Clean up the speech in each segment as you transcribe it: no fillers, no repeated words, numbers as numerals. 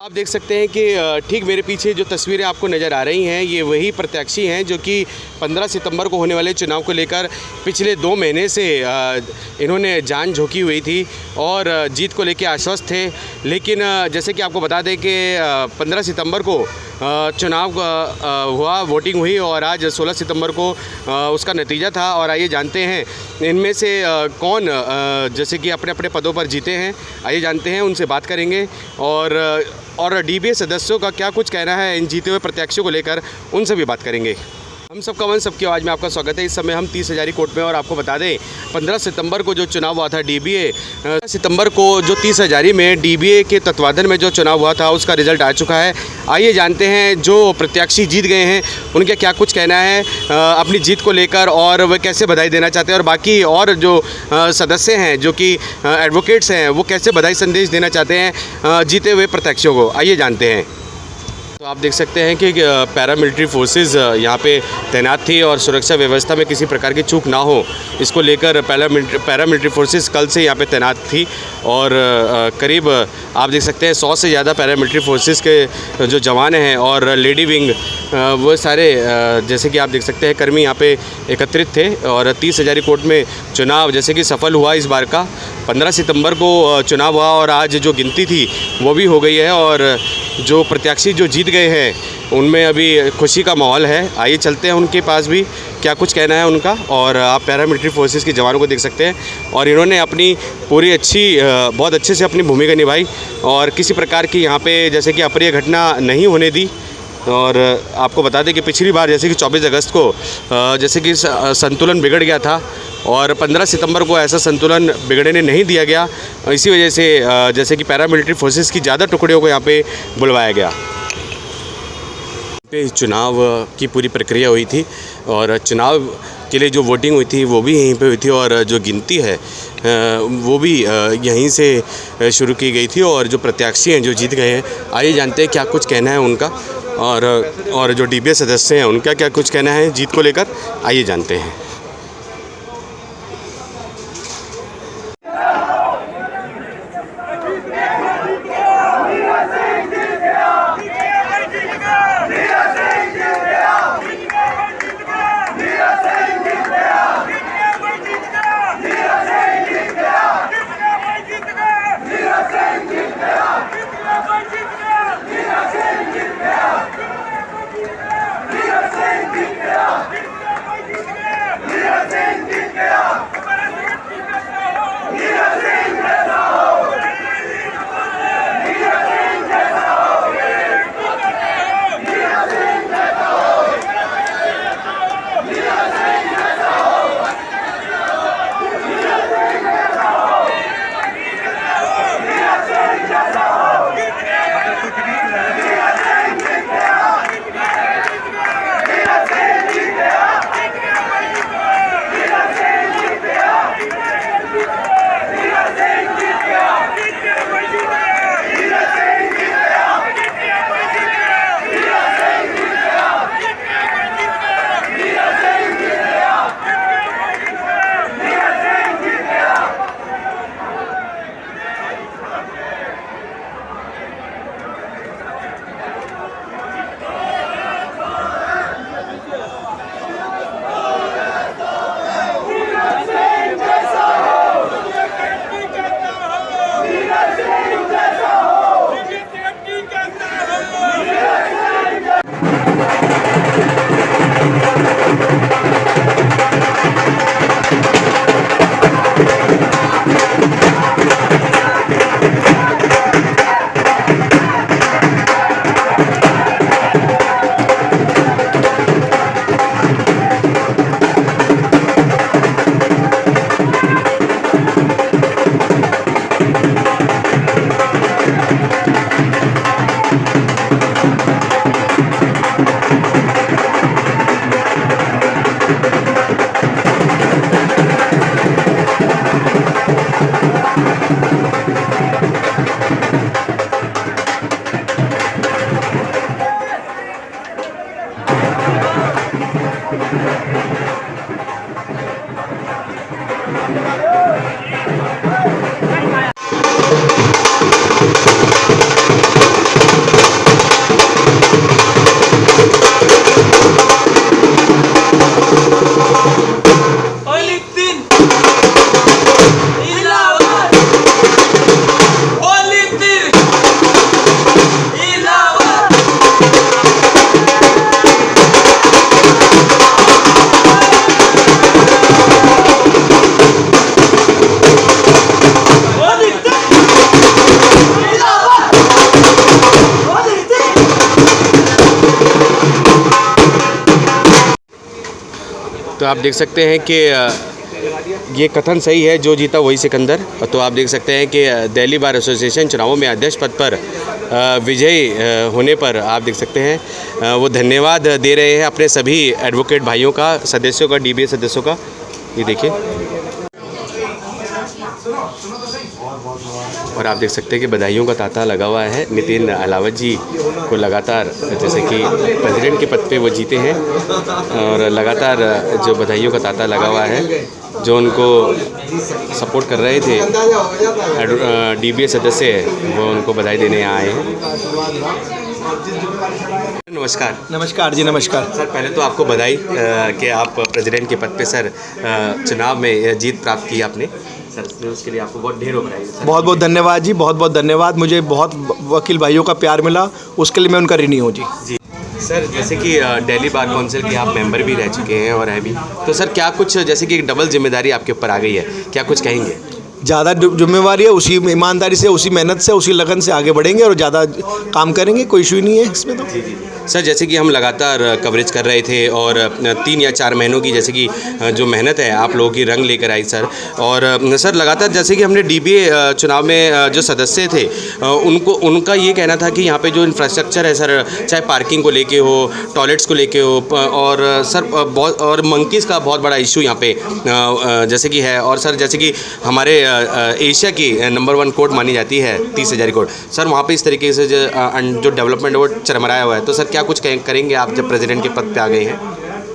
आप देख सकते हैं कि ठीक मेरे पीछे जो तस्वीरें आपको नज़र आ रही हैं ये वही प्रत्याशी हैं जो कि 15 सितंबर को होने वाले चुनाव को लेकर पिछले 2 महीने से इन्होंने जान झोंकी हुई थी और जीत को लेकर आश्वस्त थे। लेकिन जैसे कि आपको बता दें कि 15 सितंबर को चुनाव हुआ, वोटिंग हुई और आज 16 सितंबर को उसका नतीजा था। और आइए जानते हैं इनमें से कौन जैसे कि अपने अपने पदों पर जीते हैं, आइए जानते हैं, उनसे बात करेंगे और डीबीए सदस्यों का क्या कुछ कहना है इन जीते हुए प्रत्याशियों को लेकर, उनसे भी बात करेंगे। हम सबका मन सबकी आवाज़ में आपका स्वागत है। इस समय हम 30 हज़ारी कोर्ट में और आपको बता दें 15 सितंबर को जो चुनाव हुआ था डीबीए, सितंबर को जो 30 हज़ारी में डीबीए के तत्वाधान में जो चुनाव हुआ था उसका रिज़ल्ट आ चुका है। आइए जानते हैं जो प्रत्याशी जीत गए हैं उनका क्या कुछ कहना है अपनी जीत को लेकर और वे कैसे बधाई देना चाहते हैं और बाकी और जो सदस्य हैं जो कि एडवोकेट्स हैं वो कैसे बधाई संदेश देना चाहते हैं जीते हुए प्रत्याशियों को, आइए जानते हैं। तो आप देख सकते हैं कि पैरामिलिट्री फोर्सेस यहाँ पे तैनात थी और सुरक्षा व्यवस्था में किसी प्रकार की चूक ना हो इसको लेकर पैरामिलिट्री फोर्सेस कल से यहाँ पे तैनात थी और करीब आप देख सकते हैं 100 से ज़्यादा पैरामिलिट्री फोर्सेस के जो जवान हैं और लेडी विंग वो सारे जैसे कि आप देख सकते हैं कर्मी यहाँ पे एकत्रित थे। और 30 हज़ारी कोर्ट में चुनाव जैसे कि सफल हुआ इस बार का। 15 सितंबर को चुनाव हुआ और आज जो गिनती थी वो भी हो गई है और जो प्रत्याशी जो जीत गए हैं उनमें अभी खुशी का माहौल है। आइए चलते हैं उनके पास भी क्या कुछ कहना है उनका। और आप पैरामिलिट्री फोर्सेस के जवानों को देख सकते हैं और इन्होंने अपनी पूरी बहुत अच्छे से अपनी भूमिका निभाई और किसी प्रकार की यहाँ पे जैसे कि अप्रिय घटना नहीं होने दी। और आपको बता दें कि पिछली बार जैसे कि 24 अगस्त को जैसे कि संतुलन बिगड़ गया था और 15 सितंबर को ऐसा संतुलन बिगड़ने नहीं दिया गया। इसी वजह से जैसे कि पैरामिलिट्री फोर्सेस की ज़्यादा टुकड़ियों को यहाँ पे बुलवाया गया। पे चुनाव की पूरी प्रक्रिया हुई थी और चुनाव के लिए जो वोटिंग हुई थी वो भी यहीं पे हुई थी और जो गिनती है वो भी यहीं से शुरू की गई थी। और जो प्रत्याशी हैं जो जीत गए हैं, आइए जानते हैं क्या कुछ कहना है उनका और जो डीबीए सदस्य हैं उनका क्या कुछ कहना है जीत को लेकर, आइए जानते हैं। तो आप देख सकते हैं कि ये कथन सही है, जो जीता वही सिकंदर। तो आप देख सकते हैं कि दिल्ली बार एसोसिएशन चुनावों में अध्यक्ष पद पर विजयी होने पर आप देख सकते हैं वो धन्यवाद दे रहे हैं अपने सभी एडवोकेट भाइयों का, सदस्यों का, डीबीए सदस्यों का। ये देखिए, और आप देख सकते हैं कि बधाइयों का तांता लगा हुआ है नितिन अहलावत जी को लगातार, जैसे कि प्रेसिडेंट के पद पे वो जीते हैं और लगातार जो बधाइयों का तांता लगा हुआ है, जो उनको सपोर्ट कर रहे थे डीबीए सदस्य, वो उनको बधाई देने आए हैं। नमस्कार। नमस्कार जी, नमस्कार सर। पहले तो आपको बधाई कि आप प्रेसिडेंट के पद पे सर चुनाव में जीत प्राप्त की आपने सर, उसके लिए आपको बहुत ढेरों बधाई। बहुत बहुत धन्यवाद जी, बहुत बहुत धन्यवाद। मुझे बहुत वकील भाइयों का प्यार मिला, उसके लिए मैं उनका ऋणी हूँ जी। सर, जैसे कि दिल्ली बार काउंसिल के आप मेंबर भी रह चुके हैं और है भी, तो सर क्या कुछ जैसे कि एक डबल जिम्मेदारी आपके ऊपर आ गई है, क्या कुछ कहेंगे? ज़्यादा जिम्मेवारी है, उसी ईमानदारी से, उसी मेहनत से, उसी लगन से आगे बढ़ेंगे और ज़्यादा काम करेंगे, कोई इशू नहीं है इसमें। तो जी। सर, जैसे कि हम लगातार कवरेज कर रहे थे और 3 या 4 महीनों की जैसे कि जो मेहनत है आप लोगों की रंग लेकर आई सर। और सर लगातार जैसे कि हमने डीबीए चुनाव में जो सदस्य थे उनका ये कहना था कि यहाँ पे जो इंफ्रास्ट्रक्चर है सर, चाहे पार्किंग को लेके हो, टॉयलेट्स को लेके हो, और सर बहुत और मंकीज़ का बहुत बड़ा इशू यहाँ पे जैसे कि है। और सर जैसे कि हमारे एशिया की नंबर 1 कोर्ट मानी जाती है 30 हज़ारी कोर्ट, सर वहाँ पे इस तरीके से जो डेवलपमेंट है वो चरमराया हुआ है। तो सर क्या कुछ करेंगे आप जब प्रेसिडेंट के पद पे आ गए हैं?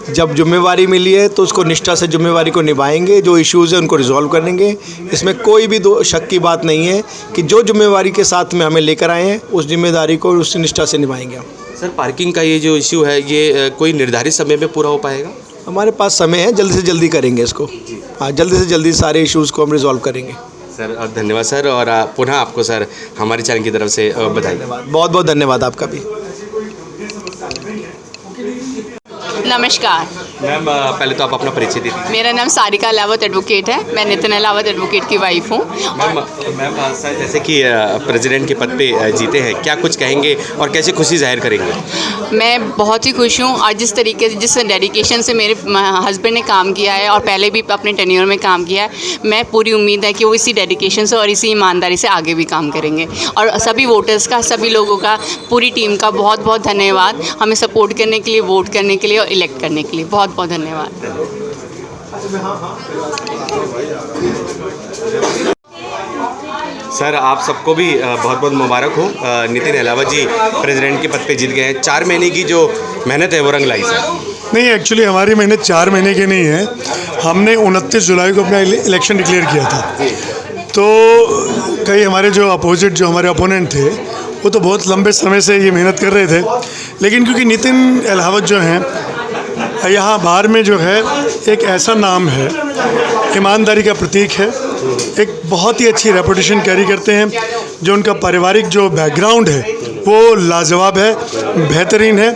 जब जिम्मेवारी मिली है तो उसको निष्ठा से जिम्मेवारी को निभाएंगे, जो इश्यूज़ है उनको रिजॉल्व करेंगे। इसमें कोई भी दो शक की बात नहीं है कि जो जिम्मेवारी के साथ में हमें लेकर आए हैं उस जिम्मेदारी को उस निष्ठा से निभाएंगे। सर पार्किंग का ये जो इशू है, ये कोई निर्धारित समय में पूरा हो पाएगा? हमारे पास समय है, जल्दी से जल्दी करेंगे इसको। हाँ, जल्दी से जल्दी सारे इश्यूज़ को हम रिजॉल्व करेंगे। सर और धन्यवाद सर, और पुनः आपको सर हमारे चैनल की तरफ से बधाई। बहुत बहुत धन्यवाद आपका भी। नमस्कार मैम, पहले तो आप अपना परिचय दीजिए। मेरा नाम सारिका अहलावत एडवोकेट है, मैं नितिन अहलावत एडवोकेट की वाइफ हूँ। मैम सर जैसे कि प्रेसिडेंट के पद पे जीते हैं, क्या कुछ कहेंगे और कैसे खुशी जाहिर करेंगे? मैं बहुत ही खुश हूँ और जिस तरीके से, जिस डेडिकेशन से मेरे हस्बैंड ने काम किया है और पहले भी अपने टेन्योर में काम किया है, मैं पूरी उम्मीद है कि वो इसी डेडिकेशन से और इसी ईमानदारी से आगे भी काम करेंगे। और सभी वोटर्स का, सभी लोगों का, पूरी टीम का बहुत बहुत धन्यवाद हमें सपोर्ट करने के लिए, वोट करने के लिए और इलेक्ट करने के लिए। बहुत बहुत धन्यवाद। सर आप सबको भी बहुत बहुत मुबारक हो। नितिन अहलावत जी प्रेसिडेंट के पद पे जीत गए हैं। 4 महीने की जो मेहनत है वो रंग लाई सर। नहीं, एक्चुअली हमारी मेहनत 4 महीने की नहीं है। हमने 29 जुलाई को अपना इलेक्शन डिक्लेयर किया था। तो कई हमारे जो अपोजिट, जो हमारे अपोनेंट थे, वो तो बहुत लंबे समय से ये मेहनत कर रहे थे, लेकिन क्योंकि नितिन अहलावत जो हैं यहाँ बाहर में जो है एक ऐसा नाम है, ईमानदारी का प्रतीक है, एक बहुत ही अच्छी रेपुटेशन कैरी करते हैं, जो उनका पारिवारिक जो बैकग्राउंड है वो लाजवाब है, बेहतरीन है,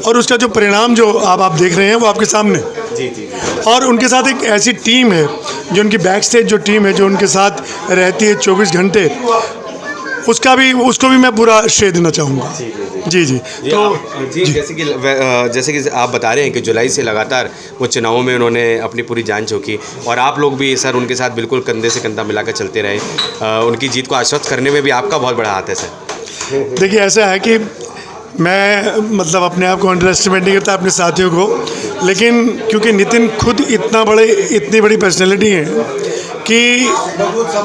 और उसका जो परिणाम जो आप देख रहे हैं वो आपके सामने। जी। और उनके साथ एक ऐसी टीम है, जो उनकी बैक स्टेज जो टीम है, जो उनके साथ रहती है 24 घंटे, उसको भी मैं पूरा श्रेय देना चाहूँगा। जी। तो जैसे कि आप बता रहे हैं कि जुलाई से लगातार वो चुनावों में उन्होंने अपनी पूरी जान झोंकी और आप लोग भी सर उनके साथ बिल्कुल कंधे से कंधा मिलाकर चलते रहे। उनकी जीत को आश्वस्त करने में भी आपका बहुत बड़ा हाथ है सर। देखिए, ऐसा है कि मैं मतलब अपने आप को अंडर एस्टिमेट नहीं करता, अपने साथियों को, लेकिन क्योंकि नितिन खुद इतनी बड़ी पर्सनैलिटी है कि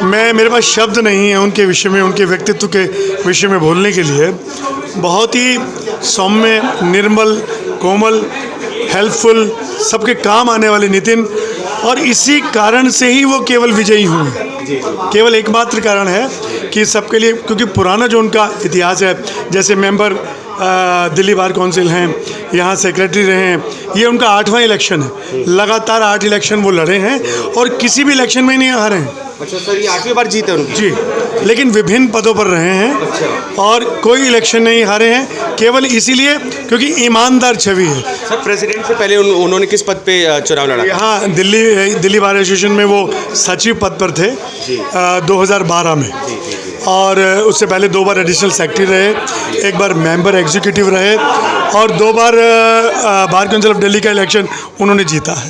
मेरे पास शब्द नहीं है उनके विषय में, उनके व्यक्तित्व के विषय में बोलने के लिए। बहुत ही सौम्य, निर्मल, कोमल, हेल्पफुल, सबके काम आने वाले नितिन, और इसी कारण से ही वो केवल विजयी हुए। केवल एकमात्र कारण है कि सबके लिए, क्योंकि पुराना जो उनका इतिहास है, जैसे मेंबर दिल्ली बार काउंसिल हैं, यहाँ सेक्रेटरी रहे हैं, ये उनका 8वां इलेक्शन है। लगातार 8 इलेक्शन वो लड़े हैं और किसी भी इलेक्शन में नहीं हारे हैं। अच्छा सर, ये 8वीं बार जीते उनकी? जी, लेकिन विभिन्न पदों पर रहे हैं। अच्छा। और कोई इलेक्शन नहीं हारे हैं, केवल इसीलिए क्योंकि ईमानदार छवि है। सर प्रेसिडेंट से पहले उन्होंने किस पद पे चुनाव लड़ा? यहाँ दिल्ली बार एसोसिएशन में वो सचिव पद पर थे 2012 में। और उससे पहले 2 बार एडिशनल सेक्रेटरी रहे, 1 बार मेंबर एग्जीक्यूटिव रहे और 2 बार बार काउंसिल ऑफ दिल्ली का इलेक्शन उन्होंने जीता है।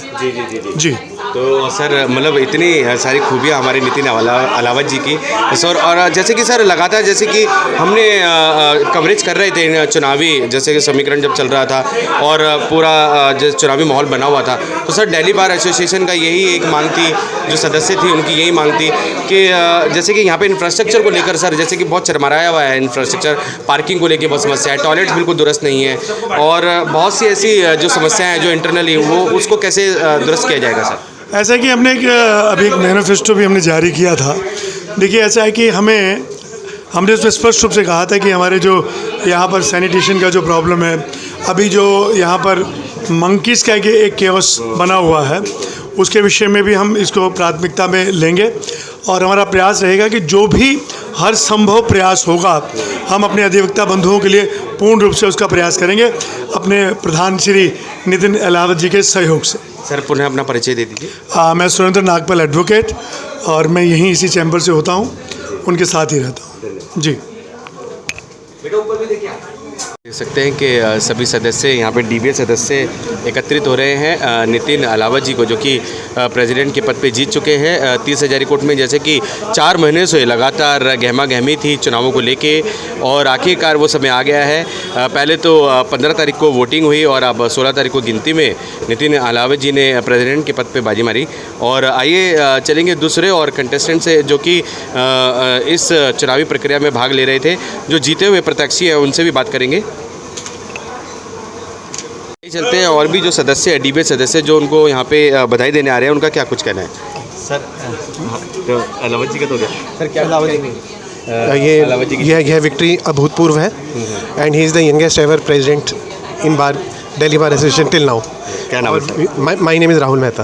जी। तो सर मतलब इतनी सारी खूबियाँ हमारे नितिन अलावत जी की सर, और जैसे कि सर लगातार जैसे कि हमने कवरेज कर रहे थे चुनावी, जैसे कि समीकरण जब चल रहा था और पूरा जो चुनावी माहौल बना हुआ था, तो सर दिल्ली बार एसोसिएशन का यही एक मांग थी, जो सदस्य थी उनकी यही मांग थी कि जैसे कि यहाँ पे इंफ्रास्ट्रक्चर को लेकर सर, जैसे कि बहुत चरमराया हुआ है इंफ्रास्ट्रक्चर, पार्किंग को लेकर बहुत समस्या है, टॉयलेट्स बिल्कुल दुरुस्त नहीं है और बहुत सी ऐसी जो समस्याएँ हैं जो इंटरनली वो उसको कैसे दुरुस्त किया जाएगा सर? ऐसा है कि हमने अभी एक मैनिफेस्टो भी हमने जारी किया था। देखिए ऐसा है कि हमने उसमें स्पष्ट रूप से कहा था कि हमारे जो यहाँ पर सैनिटेशन का जो प्रॉब्लम है, अभी जो यहाँ पर मंकीज़ का एक केओस बना हुआ है, उसके विषय में भी हम इसको प्राथमिकता में लेंगे और हमारा प्रयास रहेगा कि जो भी हर संभव प्रयास होगा हम अपने अधिवक्ता बंधुओं के लिए पूर्ण रूप से उसका प्रयास करेंगे, अपने प्रधान श्री नितिन अलावत जी के सहयोग से। सर पुनः अपना परिचय दे दीजिए। मैं सुरेंद्र नागपाल एडवोकेट और मैं यहीं इसी चैम्बर से होता हूँ, उनके साथ ही रहता हूँ। जी। देख सकते हैं कि सभी सदस्य यहाँ पे डीबीए सदस्य एकत्रित हो रहे हैं नितिन अलावत जी को, जो कि प्रेसिडेंट के पद पे जीत चुके हैं 30 हज़ारी कोर्ट में। जैसे कि 4 महीने से लगातार गहमा गहमी थी चुनावों को लेके और आखिरकार वो समय आ गया है। पहले तो 15 तारीख को वोटिंग हुई और अब 16 तारीख को गिनती में नितिन अलावत जी ने प्रेसिडेंट के पद पे बाजी मारी। और आइए चलेंगे दूसरे और कंटेस्टेंट से, जो कि इस चुनावी प्रक्रिया में भाग ले रहे थे, जो जीते हुए प्रत्याशी हैं, उनसे भी बात करेंगे। चलते हैं और भी जो सदस्य हैं, डीबीए सदस्य जो उनको यहाँ पे बधाई देने आ रहे हैं, उनका क्या कुछ कहना है सर? तो अलावत जी का तो गया सर, क्या यह विक्ट्री अभूतपूर्व है and he is the youngest ever president in bar Delhi bar association till now. क्या नाम है? My name is Rahul Mehta.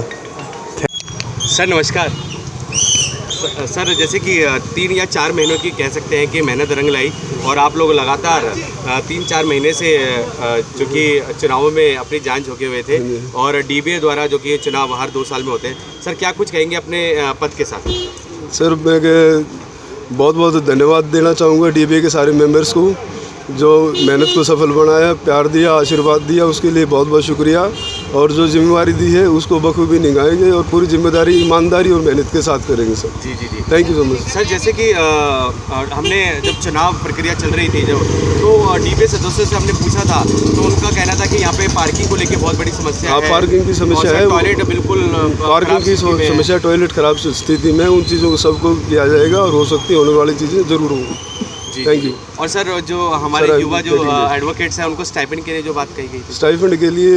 Sir नमस्कार। सर जैसे कि 3 या 4 महीनों की कह सकते हैं कि मेहनत रंग लाई और आप लोग लगातार 3-4 महीने से जो कि चुनावों में अपनी जान झोंके हुए थे और डीबीए द्वारा जो कि चुनाव हर 2 साल में होते हैं, सर क्या कुछ कहेंगे अपने पद के साथ? सर मैं बहुत बहुत धन्यवाद देना चाहूँगा डीबीए के सारे मेंबर्स को, जो मेहनत को सफल बनाया, प्यार दिया, आशीर्वाद दिया, उसके लिए बहुत बहुत शुक्रिया। और जो जिम्मेवारी दी है उसको बखूबी निभाएंगे और पूरी जिम्मेदारी ईमानदारी और मेहनत के साथ करेंगे सर। जी। Thank you so much sir. जैसे कि हमने जब चुनाव प्रक्रिया चल रही थी तो डीबीए सदस्यों से हमने पूछा था, तो उनका कहना था कि यहाँ पे पार्किंग को लेकर बहुत बड़ी समस्या है। पार्किंग की समस्या है, टॉयलेट बिल्कुल पार्किंग की समस्या, टॉयलेट खराब स्थिति में, उन चीज़ों को सबको किया जाएगा और हो सकती है होने वाली चीज़ें ज़रूर होंगी। Thank you. और सर जो हमारे युवा जो एडवोकेट्स हैं उनको स्टाइपेंड के लिए जो बात कही गई थी, स्टाइपेंड के लिए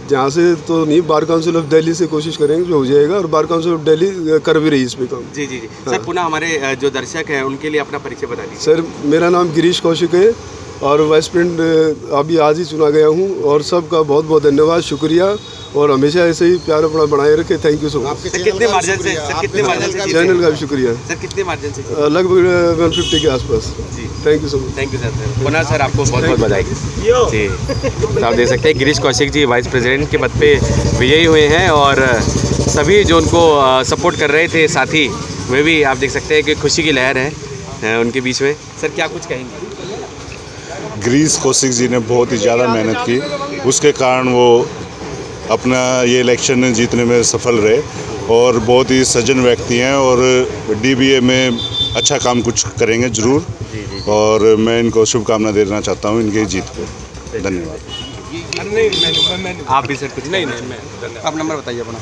जहाँ से तो नहीं, बार काउंसिल ऑफ दिल्ली से कोशिश करेंगे जो हो जाएगा और बार काउंसिल ऑफ दिल्ली कर भी रही है इस पे काम। जी। सर पुनः हमारे जो दर्शक हैं उनके लिए अपना परिचय बता दीजिए। सर मेरा नाम गिरीश कौशिक है और वाइस प्रेसिडेंट अभी आज ही चुना गया हूँ और सबका बहुत बहुत धन्यवाद, शुक्रिया और हमेशा ऐसे ही प्यार अपना बनाए रखे। Thank you so much. कितने मार्जिन से चैनल का भी शुक्रिया सर? कितने मार्जिन से? लगभग 150 के आसपास। जी thank you so much. Thank you sir. पुनः सर आपको बहुत बहुत बधाई। जी तो आप देख सकते हैं गिरीश कौशिक जी वाइस प्रेसिडेंट के पद पे विजयी हुए हैं और सभी जो उनको सपोर्ट कर रहे थे साथी, वे भी आप देख सकते हैं कि खुशी की लहर है उनके बीच में। सर क्या कुछ कहेंगे? गिरीश कौशिक जी ने बहुत ही ज़्यादा मेहनत की, उसके कारण वो अपना ये इलेक्शन जीतने में सफल रहे और बहुत ही सज्जन व्यक्ति हैं और डीबीए में अच्छा काम कुछ करेंगे ज़रूर। और मैं इनको शुभकामना देना चाहता हूँ इनकी जीत को। धन्यवाद। आप भी सर कुछ? नहीं मैं आप नंबर बताइए अपना।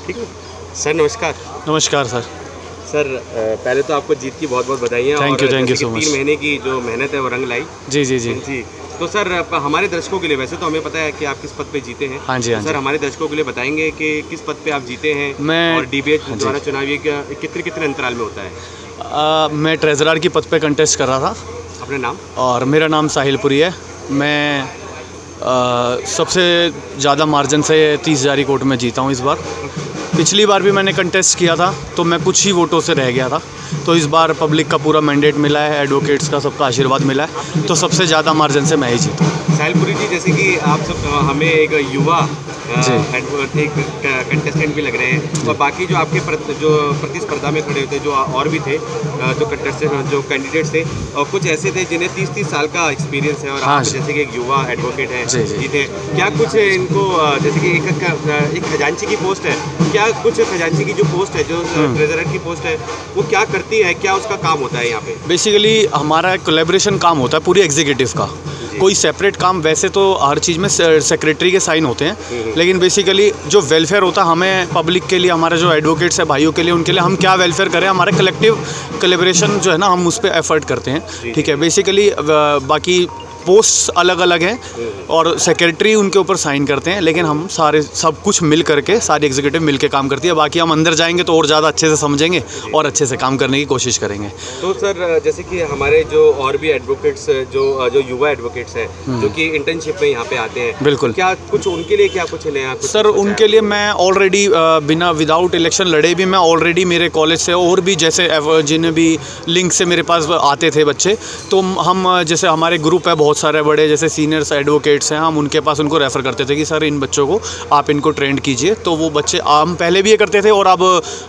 ठीक है सर। नमस्कार। नमस्कार सर। सर पहले तो आपको जीत की बहुत बहुत बधाइयाँ। Thank you so much. 3 महीने की जो मेहनत है वो रंग लाई। जी। तो सर हमारे दर्शकों के लिए, वैसे तो हमें पता है कि आप किस पद पे जीते हैं। हाँ जी। सर हमारे दर्शकों के लिए बताएंगे कि किस पद पे आप जीते हैं और डीबीए द्वारा चुनाव कितने अंतराल में होता है? मैं ट्रेजरर की पद पे कंटेस्ट कर रहा था। अपना नाम? और मेरा नाम साहिलपुरी है। मैं सबसे ज़्यादा मार्जिन से 30 हज़ारी कोर्ट में जीता हूँ इस बार। पिछली बार भी मैंने कंटेस्ट किया था तो मैं कुछ ही वोटों से रह गया था। तो इस बार पब्लिक का पूरा मैंडेट मिला है, एडवोकेट्स का सबका आशीर्वाद मिला है, तो सबसे ज़्यादा मार्जिन से मैं ही जीता। साहिलपुरी जी, जैसे कि आप सब हमें एक युवा एक कंटेस्टेंट भी लग रहे हैं, और बाकी जो आपके जो प्रतिस्पर्धा में खड़े होते जो और भी थे जो कंटेस्टेंट जो कैंडिडेट्स थे, और कुछ ऐसे थे जिन्हें 30 साल का एक्सपीरियंस है, और आप जैसे कि एक युवा एडवोकेट हैं जीते, क्या कुछ इनको जैसे कि एक खजांची की पोस्ट है, क्या कुछ खजांची की जो पोस्ट है, जो ट्रेजरर की पोस्ट है, वो क्या करती है, क्या उसका काम होता है यहाँ पे? बेसिकली हमारा कोलैबोरेशन काम होता है पूरी एग्जीक्यूटिव का, कोई सेपरेट काम, वैसे तो हर चीज़ में सेक्रेटरी के साइन होते हैं, लेकिन बेसिकली जो वेलफेयर होता है हमें पब्लिक के लिए, हमारे जो एडवोकेट्स हैं भाइयों के लिए, उनके लिए हम क्या वेलफेयर करें, हमारे कलेक्टिव कोलैबोरेशन जो है ना, हम उस पर एफर्ट करते हैं। ठीक है, बेसिकली बाकी पोस्ट अलग अलग हैं और सेक्रेटरी उनके ऊपर साइन करते हैं, लेकिन हम सारे सब कुछ मिल करके, सारी एग्जीक्यूटिव मिल के काम करती है। बाकी हम अंदर जाएंगे तो और ज़्यादा अच्छे से समझेंगे और अच्छे से काम करने की कोशिश करेंगे। तो सर, जैसे कि हमारे जो और भी एडवोकेट्स जो युवा एडवोकेट्स हैं जो कि इंटर्नशिप में यहाँ पे आते हैं, बिल्कुल, क्या कुछ उनके लिए क्या कुछ नया? सर उनके लिए मैं ऑलरेडी बिना विदाउट इलेक्शन लड़े भी मैं ऑलरेडी मेरे कॉलेज से और भी जैसे जिन्हें भी लिंक से मेरे पास आते थे बच्चे, तो हम जैसे हमारे ग्रुप है बहुत सारे बड़े जैसे सीनियर्स एडवोकेट्स हैं, हम उनके पास उनको रेफ़र करते थे कि सर इन बच्चों को आप इनको ट्रेंड कीजिए, तो वो बच्चे हम पहले भी ये करते थे और अब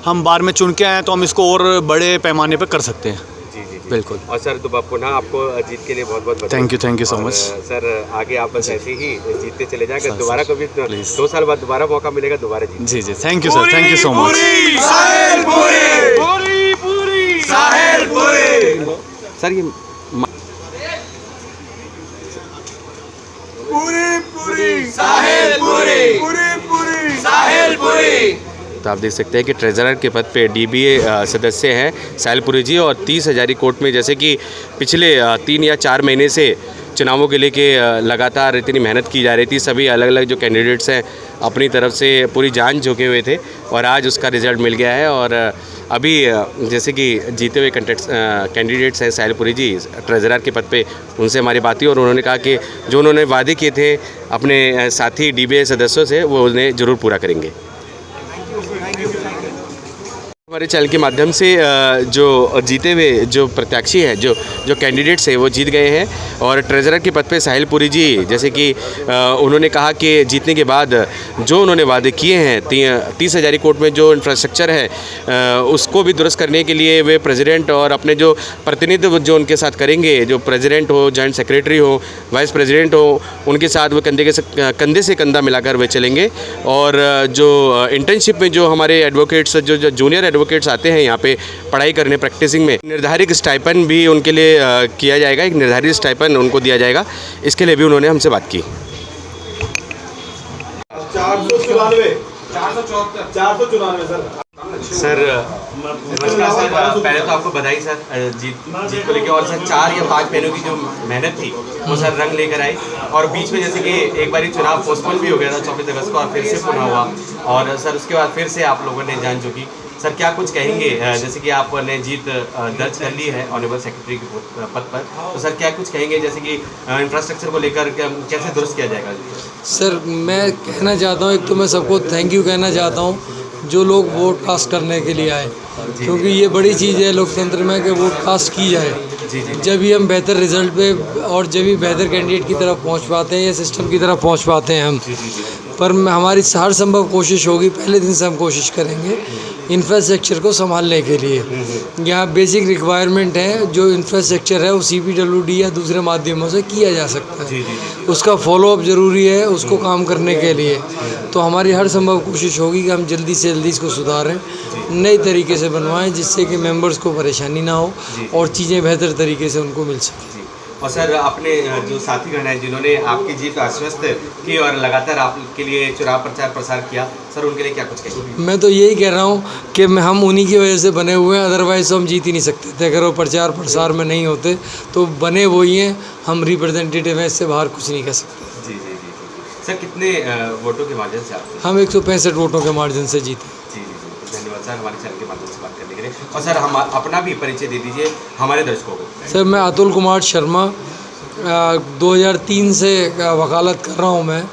हम बार में चुन के आए तो हम इसको और बड़े पैमाने पर कर सकते हैं। जी बिल्कुल। और सर पुनः आपको जीत के लिए बहुत बहुत thank you so much sir. आगे आप बस ऐसे ही जीतते चले जाएंगे, दोबारा कभी 2 साल बाद दोबारा मौका मिलेगा, दोबारा जीत। जी thank you sir, thank you so much. Sir ये तो आप देख सकते हैं कि ट्रेजरर के पद पे डीबीए सदस्य हैं साहिलपुरी जी, और 30 हज़ारी कोर्ट में जैसे कि पिछले 3 या 4 महीने से चुनावों के लिए लगातार इतनी मेहनत की जा रही थी, सभी अलग अलग जो कैंडिडेट्स हैं अपनी तरफ से पूरी जान झोंके हुए थे, और आज उसका रिज़ल्ट मिल गया है। और अभी जैसे कि जीते हुए कैंडिडेट्स हैं साहिलपुरी जी ट्रेजरर के पद पे, उनसे हमारी बात हुई और उन्होंने कहा कि जो उन्होंने वादे किए थे अपने साथी डीबीए सदस्यों से वो उन्हें ज़रूर पूरा करेंगे। हमारे चैनल के माध्यम से जो जीते हुए जो प्रत्याशी हैं जो कैंडिडेट्स हैं वो जीत गए हैं, और ट्रेजरर के पद पे साहिलपुरी जी जैसे कि उन्होंने कहा कि जीतने के बाद जो उन्होंने वादे किए हैं 30 हज़ारी कोर्ट में जो इंफ्रास्ट्रक्चर है उसको भी दुरुस्त करने के लिए वे प्रेसिडेंट और अपने जो प्रतिनिधित्व जो उनके साथ करेंगे, जो प्रेसिडेंट हो, जॉइंट सेक्रेटरी हो, वाइस प्रेसिडेंट हो, उनके साथ वो कंधे से कंधा मिलाकर वे चलेंगे। और जो इंटर्नशिप में जो हमारे एडवोकेट्स जो जूनियर एडवोकेट्स आते हैं यहाँ पे पढ़ाई करने प्रैक्टिसिंग में, निर्धारित स्टाइपेंड भी उनके लिए किया जाएगा, एक निर्धारित स्टाइपेंड उनको दिया जाएगा, इसके लिए भी उन्होंने हमसे बात की। 494 सर नमस्कार सर, पहले तो आपको बधाई सर जीत को लेकर, और सर 4 या 5 महीनों की जो मेहनत थी वो सर रंग लेकर आई, और बीच में जैसे कि एक बार चुनाव पोस्टपोन भी हो गया था 24 अगस्त को, और फिर से पुनः हुआ, और सर उसके बाद फिर से आप लोगों ने जान झोंकी। सर क्या कुछ कहेंगे, जैसे कि आपने जीत दर्ज कर ली है ऑनरेबल सेक्रेटरी के पद पर, तो सर क्या कुछ कहेंगे जैसे कि इंफ्रास्ट्रक्चर को लेकर कैसे दुरुस्त किया जाएगा? सर मैं कहना चाहता हूँ, एक तो मैं सबको थैंक यू कहना चाहता हूँ जो लोग वोट कास्ट करने के लिए आए, क्योंकि ये बड़ी चीज़ है लोकतंत्र में कि वोट कास्ट की जाए। जब ही हम बेहतर रिजल्ट पे और जब ही बेहतर कैंडिडेट की तरफ पहुंच पाते हैं या सिस्टम की तरफ पहुंच पाते हैं हम। पर हमारी हर संभव कोशिश होगी, पहले दिन से हम कोशिश करेंगे इंफ्रास्ट्रक्चर को संभालने के लिए। यहाँ बेसिक रिक्वायरमेंट है, जो इंफ्रास्ट्रक्चर है वो CPWD या दूसरे माध्यमों से किया जा सकता है, उसका फॉलोअप ज़रूरी है उसको काम करने के लिए। तो हमारी हर संभव कोशिश होगी कि हम जल्दी से जल्दी इसको सुधारें, नए तरीके से बनवाएं, जिससे कि मेंबर्स को परेशानी ना हो और चीज़ें बेहतर तरीके से उनको मिल सकें। और सर अपने जो साथीगण हैं जिन्होंने आपकी जीत आश्वस्त की और लगातार आपके लिए चुनाव प्रचार प्रसार किया, सर उनके लिए क्या कुछ कहेंगे? मैं तो यही कह रहा हूँ कि हम उन्हीं की वजह से बने हुए हैं, अदरवाइज़ तो हम जीत ही नहीं सकते थे। अगर वो प्रचार प्रसार में नहीं होते तो बने वही हैं, हम रिप्रेजेंटेटिव हैं, इससे बाहर कुछ नहीं कर सकते। जी सर कितने वोटों के मार्जिन से आप? हम 165 वोटों के मार्जिन से जीते। जी धन्यवाद सर हमारे चैनल के माध्यम से बात करने के लिए। और सर हम अपना भी परिचय दे दीजिए हमारे दर्शकों को। सर मैं अतुल कुमार शर्मा 2003 से वकालत कर रहा हूँ। मैं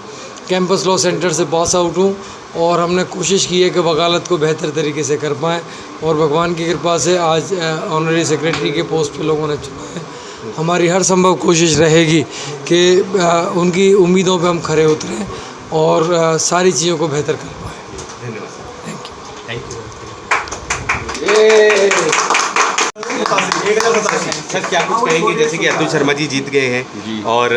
कैंपस लॉ सेंटर से पास आउट हूँ और हमने कोशिश की है कि वकालत को बेहतर तरीके से कर पाएँ और भगवान की कृपा से आज ऑनरी सेक्रेटरी के पोस्ट पे लोगों ने चुना है। हमारी हर संभव कोशिश रहेगी कि उनकी उम्मीदों पे हम खरे उतरें और सारी चीज़ों को बेहतर कर पाएँ। Thank you. सर क्या कुछ कहेंगे, जैसे कि अतुल शर्मा जी जीत गए हैं और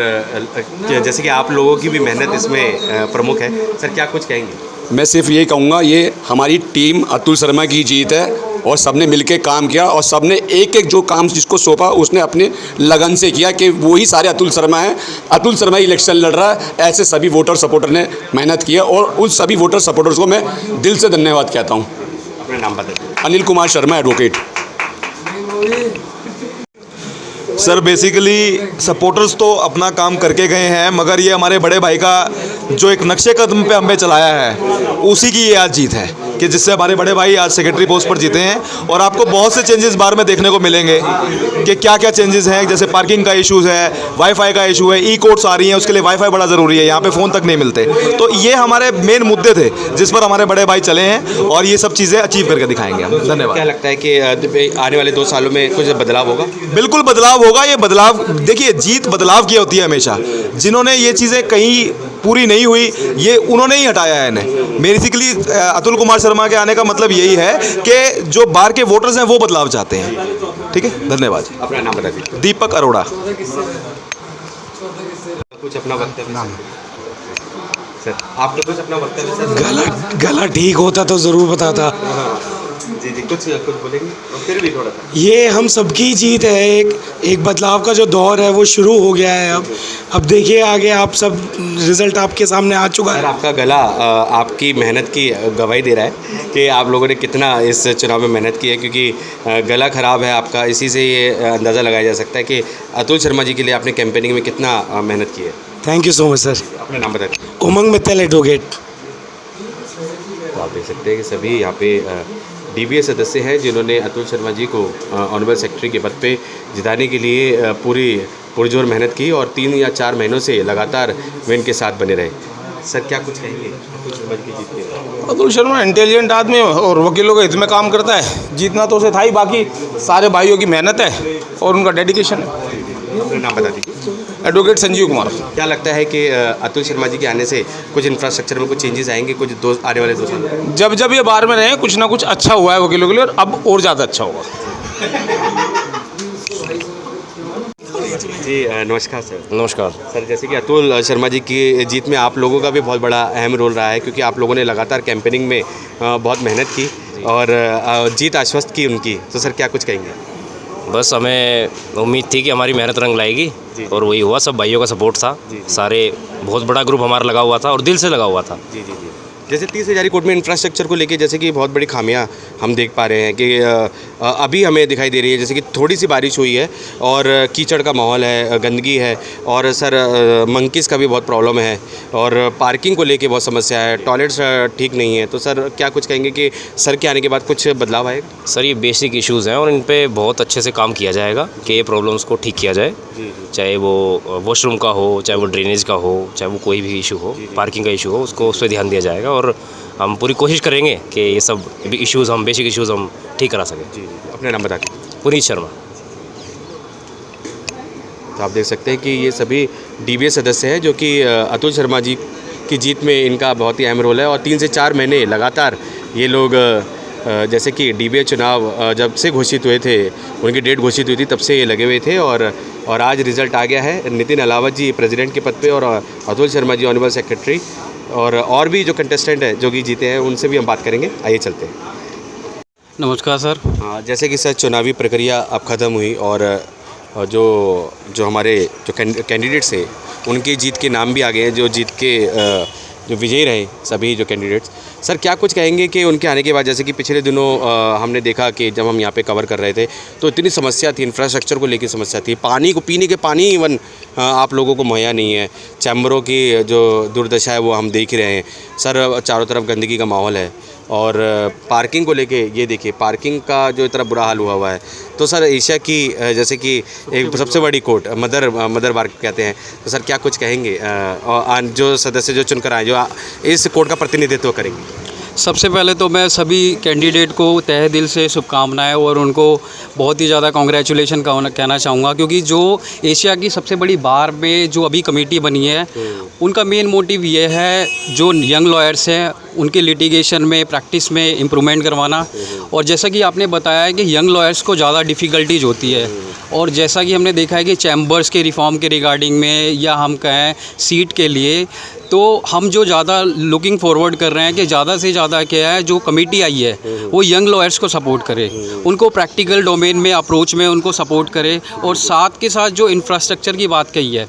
जैसे कि आप लोगों की भी मेहनत इसमें प्रमुख है, सर क्या कुछ कहेंगे? मैं सिर्फ ये कहूँगा, ये हमारी टीम अतुल शर्मा की जीत है और सबने मिलकर काम किया और सबने एक एक जो काम जिसको सौंपा उसने अपने लगन से किया कि वही सारे अतुल शर्मा हैं। अतुल शर्मा इलेक्शन लड़ रहा है, ऐसे सभी वोटर सपोर्टर ने मेहनत की है और उन सभी वोटर सपोर्टर्स को मैं दिल से धन्यवाद कहता हूँ। अपना नाम बताइए। Anil Kumar Sharma, advocate. Sir basically supporters तो अपना काम करके गए हैं, मगर ये हमारे बड़े भाई का जो एक नक्शे कदम पे हमें चलाया है उसी की ये आज जीत है कि जिससे हमारे बड़े भाई आज सेक्रेटरी पोस्ट पर जीते हैं। और आपको बहुत से चेंजेस बार में देखने को मिलेंगे कि क्या क्या चेंजेस हैं, जैसे पार्किंग का इशूज़ है, वाईफाई का इशू है, ई कोर्ट्स आ रही हैं, उसके लिए वाईफाई बड़ा ज़रूरी है, यहाँ पे फ़ोन तक नहीं मिलते। तो ये हमारे मेन मुद्दे थे जिस पर हमारे बड़े भाई चले हैं और ये सब चीज़ें अचीव करके दिखाएंगे हम। धन्यवाद। क्या लगता है कि आने वाले 2 सालों में कुछ बदलाव होगा? बिल्कुल बदलाव होगा। ये बदलाव देखिए, जीत बदलाव की होती है हमेशा। जिन्होंने ये चीज़ें कहीं पूरी नहीं हुई ये उन्होंने ही हटाया है इन्हें। बेसिकली अतुल कुमार शर्मा के आने का मतलब यही है कि जो बाहर के वोटर्स हैं वो बदलाव चाहते हैं। ठीक है, धन्यवाद। अपना नाम बता दीजिए। दीपक अरोड़ा। कुछ अपना वक्तव्य सर, आप तो कुछ अपना वक्तव्य सर। गला ठीक होता तो ज़रूर बताता। जी कुछ बोलेंगे और फिर भी थोड़ा सा। ये हम सबकी जीत है। एक बदलाव का जो दौर है वो शुरू हो गया है। अब देखिए आगे, आप सब रिज़ल्ट आपके सामने आ चुका है। सर आपका गला आपकी मेहनत की गवाही दे रहा है कि आप लोगों ने कितना इस चुनाव में मेहनत की है, क्योंकि गला ख़राब है आपका। इसी से ये अंदाज़ा लगाया जा सकता है कि अतुल शर्मा जी के लिए आपने कैंपेनिंग में कितना मेहनत की है। Thank you so much sir. अपना नाम बताइए। उमंग मित्तल, एडवोकेट। तो आप देख सकते हैं कि सभी यहाँ पे DBA सदस्य हैं जिन्होंने अतुल शर्मा जी को ऑनरेबल सेक्रेटरी के पद पे जिताने के लिए पूरी पुरजोर मेहनत की और 3 या 4 महीनों से लगातार वे इनके साथ बने रहे। सर क्या कुछ कहेंगे अतुल शर्मा जी की जीत के? अतुल शर्मा इंटेलिजेंट आदमी और वकीलों के हित में काम करता है। जीतना तो उसे था ही, बाकी सारे भाइयों की मेहनत है और उनका डेडिकेशन है। अपना नाम बता दीजिए। एडवोकेट संजीव कुमार। क्या लगता है कि अतुल शर्मा जी के आने से कुछ इंफ्रास्ट्रक्चर में कुछ चेंजेस आएंगे आने वाले 2 साल? जब ये बाहर में रहे कुछ ना कुछ अच्छा हुआ है वकीलों के लिए, और अब और ज़्यादा अच्छा होगा। जी नमस्कार सर। नमस्कार सर, जैसे कि अतुल शर्मा जी की जीत में आप लोगों का भी बहुत बड़ा अहम रोल रहा है, क्योंकि आप लोगों ने लगातार कैंपेनिंग में बहुत मेहनत की और जीत आश्वस्त की उनकी। तो सर क्या कुछ कहेंगे? बस हमें उम्मीद थी कि हमारी मेहनत रंग लाएगी और वही हुआ। सब भाइयों का सपोर्ट था, सारे बहुत बड़ा ग्रुप हमारा लगा हुआ था और दिल से लगा हुआ था। जी जैसे 30 हज़ारी कोट में इंफ्रास्ट्रक्चर को लेके जैसे कि बहुत बड़ी खामियां हम देख पा रहे हैं कि अभी हमें दिखाई दे रही है, जैसे कि थोड़ी सी बारिश हुई है और कीचड़ का माहौल है, गंदगी है और सर मंकीज़ का भी बहुत प्रॉब्लम है और पार्किंग को लेके बहुत समस्या है, टॉयलेट्स ठीक नहीं है। तो सर क्या कुछ कहेंगे कि सर के आने के बाद कुछ बदलाव आएगा? सर ये बेसिक इश्यूज़ हैं और इन पे बहुत अच्छे से काम किया जाएगा कि ये प्रॉब्लम्स को ठीक किया जाए। चाहे वो वॉशरूम का हो, चाहे वो ड्रेनेज का हो, चाहे वो कोई भी इशू हो, पार्किंग का इशू हो, उसको उस पर ध्यान दिया जाएगा और हम पूरी कोशिश करेंगे कि ये सब इश्यूज़ हम बेसिक इश्यूज़ हम ठीक करा सकें। अपना नाम बता दीजिए। पुनीत शर्मा। तो आप देख सकते हैं कि ये सभी DBA सदस्य हैं जो कि अतुल शर्मा जी की जीत में इनका बहुत ही अहम रोल है और 3 से 4 महीने लगातार ये लोग जैसे कि DBA चुनाव जब से घोषित हुए थे, उनकी डेट घोषित हुई थी, तब से ये लगे हुए थे और आज रिज़ल्ट आ गया है। नितिन अलावत जी प्रेसिडेंट के पद पे और अतुल शर्मा जी ऑनरेबल सेक्रेटरी और भी जो कंटेस्टेंट है जो कि जीते हैं उनसे भी हम बात करेंगे। आइए चलते हैं। नमस्कार सर। जैसे कि सर चुनावी प्रक्रिया अब ख़त्म हुई और जो हमारे जो कैंडिडेट्स हैं उनकी जीत के नाम भी आ गए हैं, जो जीत के जो विजयी रहे सभी जो कैंडिडेट्स। सर क्या कुछ कहेंगे कि उनके आने के बाद, जैसे कि पिछले दिनों हमने देखा कि जब हम यहाँ पे कवर कर रहे थे तो इतनी समस्या थी, इंफ्रास्ट्रक्चर को लेकर समस्या थी, पानी को पीने के पानी इवन आप लोगों को मुहैया नहीं है, चैम्बरों की जो दुर्दशा है वो हम देख ही रहे हैं। सर चारों तरफ गंदगी का माहौल है और पार्किंग को लेके ये देखिए, पार्किंग का जो इतना बुरा हाल हुआ है। तो सर एशिया की जैसे कि एक सबसे बड़ी कोर्ट मदर बार कहते हैं, तो सर क्या कुछ कहेंगे और जो सदस्य जो चुनकर आए जो इस कोर्ट का प्रतिनिधित्व करेंगे? सबसे पहले तो मैं सभी कैंडिडेट को तहे दिल से शुभकामनाएं और उनको बहुत ही ज़्यादा कॉन्ग्रेचुलेशन कहना चाहूँगा, क्योंकि जो एशिया की सबसे बड़ी बार में जो अभी कमेटी बनी है उनका मेन मोटिव ये है जो यंग लॉयर्स हैं उनके लिटिगेशन में प्रैक्टिस में इम्प्रूवमेंट करवाना। और जैसा कि आपने बताया है कि यंग लॉयर्स को ज़्यादा डिफ़िकल्टीज होती है, और जैसा कि हमने देखा है कि चैम्बर्स के रिफॉर्म के रिगार्डिंग में या हम कहें सीट के लिए, तो हम जो ज़्यादा लुकिंग फॉरवर्ड कर रहे हैं कि ज़्यादा से ज़्यादा क्या है जो कमेटी आई है वो यंग लॉयर्स को सपोर्ट करे, उनको प्रैक्टिकल डोमेन में अप्रोच में उनको सपोर्ट करे, और साथ के साथ जो इंफ्रास्ट्रक्चर की बात कही है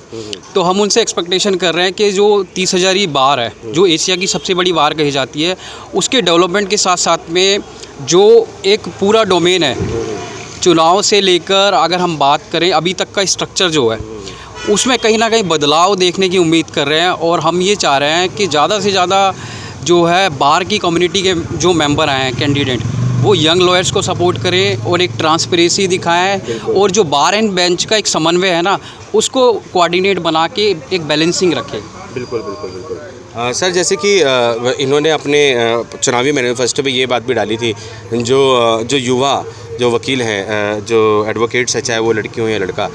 तो हम उनसे एक्सपेक्टेशन कर रहे हैं कि जो 30,000 बार है जो एशिया की सबसे बड़ी बार कही जाती है उसके डेवलपमेंट के साथ साथ में जो एक पूरा डोमेन है चुनाव से लेकर अगर हम बात करें अभी तक का स्ट्रक्चर जो है उसमें कहीं ना कहीं बदलाव देखने की उम्मीद कर रहे हैं। और हम ये चाह रहे हैं कि ज़्यादा से ज़्यादा जो है बार की कम्युनिटी के जो मेंबर आए हैं कैंडिडेट वो यंग लॉयर्स को सपोर्ट करें और एक ट्रांसपेरेंसी दिखाएं, और जो बार एंड बेंच का एक समन्वय है ना उसको कोऑर्डिनेट बना के एक बैलेंसिंग रखें। बिल्कुल बिल्कुल बिल्कुल। सर जैसे कि इन्होंने अपने चुनावी मैनिफेस्टो में ये बात भी डाली थी जो युवा जो वकील हैं जो एडवोकेट्स है चाहे वो लड़की हो या लड़का,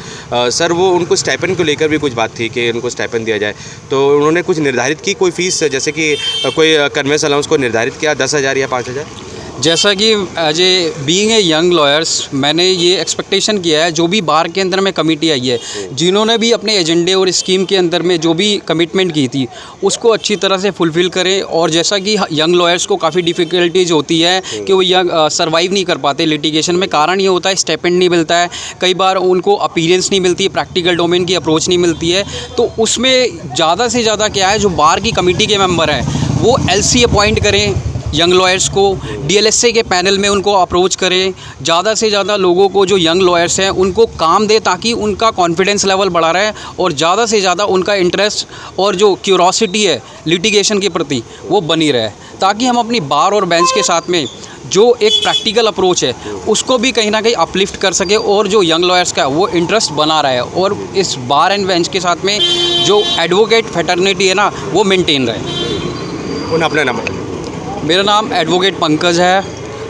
सर वो उनको स्टाइपेंड को लेकर भी कुछ बात थी कि उनको स्टाइपेंड दिया जाए, तो उन्होंने कुछ निर्धारित की कोई फ़ीस जैसे कि कोई कन्वेंस अलाउंस को निर्धारित किया 10,000 या 5,000? जैसा कि as a being a young lawyers मैंने ये एक्सपेक्टेशन किया है जो भी बार के अंदर में कमेटी आई है जिन्होंने भी अपने एजेंडे और स्कीम के अंदर में जो भी कमिटमेंट की थी उसको अच्छी तरह से फुलफ़िल करें। और जैसा कि यंग लॉयर्स को काफ़ी डिफ़िकल्टीज होती है कि वो सर्वाइव नहीं कर पाते लिटिगेशन में, कारण ये होता है स्टाइपेंड नहीं मिलता है, कई बार उनको अपीयरेंस नहीं मिलती है, प्रैक्टिकल डोमेन की अप्रोच नहीं मिलती है। तो उसमें ज़्यादा से ज़्यादा क्या है जो बार की कमेटी के मेंबर हैं वो LC अपॉइंट करें यंग लॉयर्स को, DLSA के पैनल में उनको अप्रोच करें, ज़्यादा से ज़्यादा लोगों को जो यंग लॉयर्स हैं उनको काम दे ताकि उनका कॉन्फिडेंस लेवल बढ़ा रहे और ज़्यादा से ज़्यादा उनका इंटरेस्ट और जो क्यूरोसिटी है लिटिगेशन के प्रति वो बनी रहे, ताकि हम अपनी बार और बेंच के साथ में जो एक प्रैक्टिकल अप्रोच है उसको भी कहीं ना कहीं अपलिफ्ट कर सके और जो यंग लॉयर्स का वो इंटरेस्ट बना रहे और इस बार एंड बेंच के साथ में जो एडवोकेट फ्रेटर्निटी है ना वो मेंटेन रहे। उन्हें अपना नाम मेरा नाम एडवोकेट पंकज है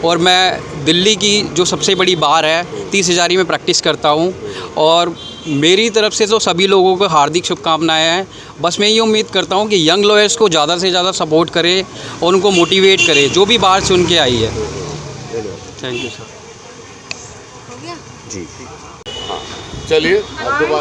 और मैं दिल्ली की जो सबसे बड़ी बार है 30,000 में प्रैक्टिस करता हूँ, और मेरी तरफ से तो सभी लोगों को हार्दिक शुभकामनाएं हैं। बस मैं ये उम्मीद करता हूँ कि यंग लॉयर्स को ज़्यादा से ज़्यादा सपोर्ट करें और उनको मोटिवेट करें जो भी बार चुन के आई है। Thank you sir. जी हाँ चलिए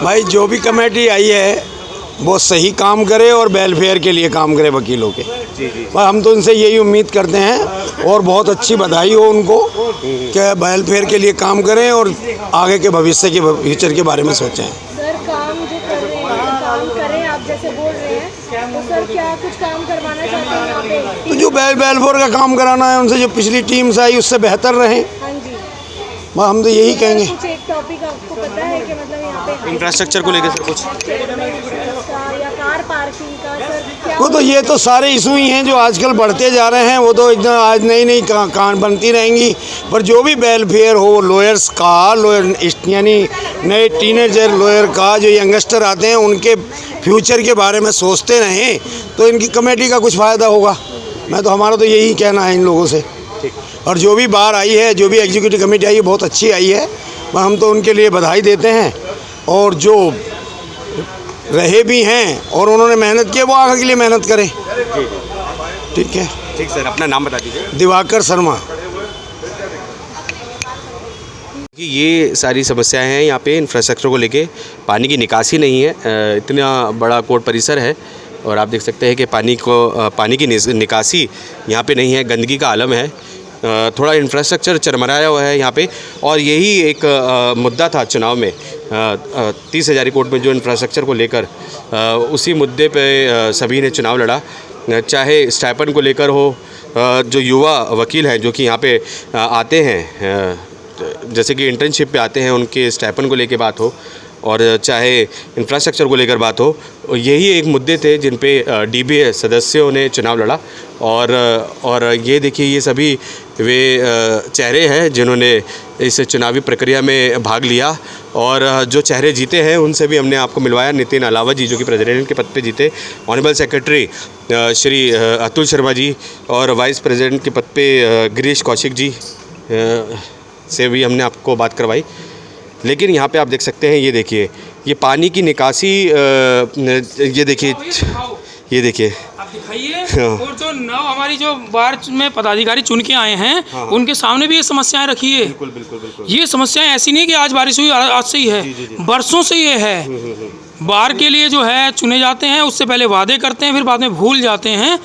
भाई जो भी कमेटी आई है वो सही काम करे और वेलफेयर के लिए काम करे वकीलों के। पर हम तो उनसे यही उम्मीद करते हैं और बहुत अच्छी बधाई हो उनको कि वेलफेयर के लिए काम करें और आगे के भविष्य के फ्यूचर के बारे में सोचें। सर काम जो कर रहे हैं काम करें आप जैसे बोल रहे हैं तो सर क्या कुछ काम करवाना चाहते हैं यहाँ पे? तो जो वेलफेयर का काम कराना है उनसे जो पिछली टीम से आई उससे बेहतर रहें। हाँ जी हम तो यही कहेंगे। कुछ एक टॉपिक आपको पता है कि मतलब यहाँ पे इंफ्रास्ट्रक्चर को लेकर सर कुछ या कार पार्किंग का सर क्या? वो तो ये तो सारे इशू ही हैं जो आजकल बढ़ते जा रहे हैं, वो तो एकदम आज नई नई कान बनती रहेंगी। पर जो भी वेलफेयर हो लॉयर्स का, लॉयर यानी नए टीनेजर लॉयर का जो यंगस्टर आते हैं उनके फ्यूचर के बारे में सोचते रहें तो इनकी कमेटी का कुछ फ़ायदा होगा। मैं तो हमारा तो यही कहना है इन लोगों से। और जो भी बार आई है जो भी एग्जीक्यूटिव कमेटी आई है बहुत अच्छी आई है, हम तो उनके लिए बधाई देते हैं। और जो रहे भी हैं और उन्होंने मेहनत की वो आगे के लिए मेहनत करें। ठीक है ठीक सर, अपना नाम बता दीजिए। दिवाकर शर्मा। कि ये सारी समस्याएं हैं यहाँ पे इंफ्रास्ट्रक्चर को लेके, पानी की निकासी नहीं है, इतना बड़ा कोर्ट परिसर है और आप देख सकते हैं कि पानी की निकासी यहाँ पे नहीं है, गंदगी का आलम है, थोड़ा इंफ्रास्ट्रक्चर चरमराया हुआ है यहाँ पे। और यही एक मुद्दा था चुनाव में 30,000 कोर्ट में जो इंफ्रास्ट्रक्चर को लेकर उसी मुद्दे पे सभी ने चुनाव लड़ा, चाहे स्टाइपेंड को लेकर हो, जो युवा वकील हैं जो कि यहाँ पे आते हैं जैसे कि इंटर्नशिप पे आते हैं उनके स्टाइपेंड को लेके बात हो, और चाहे इंफ्रास्ट्रक्चर को लेकर बात हो, यही एक मुद्दे थे जिन पे डीबीए सदस्यों ने चुनाव लड़ा। और ये देखिए, ये सभी वे चेहरे हैं जिन्होंने इस चुनावी प्रक्रिया में भाग लिया, और जो चेहरे जीते हैं उनसे भी हमने आपको मिलवाया। नितिन अलावा जी जो कि प्रेसिडेंट के पद पे जीते, ऑनरेबल सेक्रेटरी श्री अतुल शर्मा जी, और वाइस प्रेसिडेंट के पद पे गिरीश कौशिक जी से भी हमने आपको बात करवाई। लेकिन यहाँ पे आप देख सकते हैं, ये देखिए, ये पानी की निकासी, ये देखिए, ये देखिए आप दिखाइए। और जो हमारी जो बार में पदाधिकारी चुन के आए हैं, उनके सामने भी ये समस्याएं रखी है। बिल्कुल बिल्कुल बिल्कुल। ये समस्याएं ऐसी नहीं कि आज बारिश हुई आज से ही है, बरसों से ये है। बार के लिए जो है चुने जाते हैं, उससे पहले वादे करते हैं, फिर बाद में भूल जाते हैं।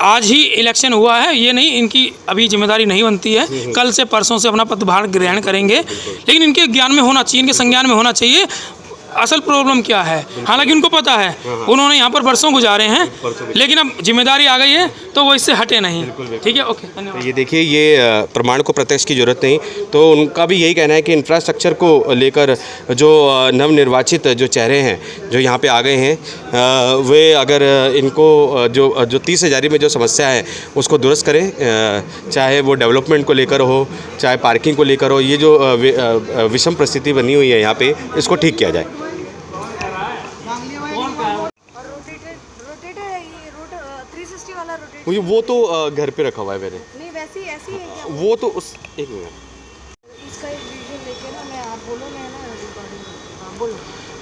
आज ही इलेक्शन हुआ है, ये नहीं इनकी अभी जिम्मेदारी नहीं बनती है, कल से परसों से अपना पदभार ग्रहण करेंगे। लेकिन इनके ज्ञान में होना चाहिए, इनके संज्ञान में होना चाहिए असल प्रॉब्लम क्या है। हालांकि उनको पता है, उन्होंने यहाँ पर बरसों गुजारे हैं, लेकिन अब जिम्मेदारी आ गई है तो वो इससे हटे नहीं। ठीक है, ओके, धन्यवाद। ये देखिए, ये प्रमाण को प्रत्यक्ष की जरूरत नहीं, तो उनका भी यही कहना है कि इंफ्रास्ट्रक्चर को लेकर जो नवनिर्वाचित जो चेहरे हैं जो यहाँ पे आ गए हैं, वे अगर इनको जो 30,000 में जो समस्या है उसको दुरुस्त करें, चाहे वो डेवलपमेंट को लेकर हो, चाहे पार्किंग को लेकर हो, ये जो विषम परिस्थिति बनी हुई है यहाँ पे, इसको ठीक किया जाए। वो तो घर पे रखा हुआ है मैंने। नहीं, वैसे ऐसी है क्या? वो तो उस एक मिनट, इसका एक वीडियो लेके ना, मैं आप बोलो, मैं ना रिकॉर्डिंग। हाँ, बोलो।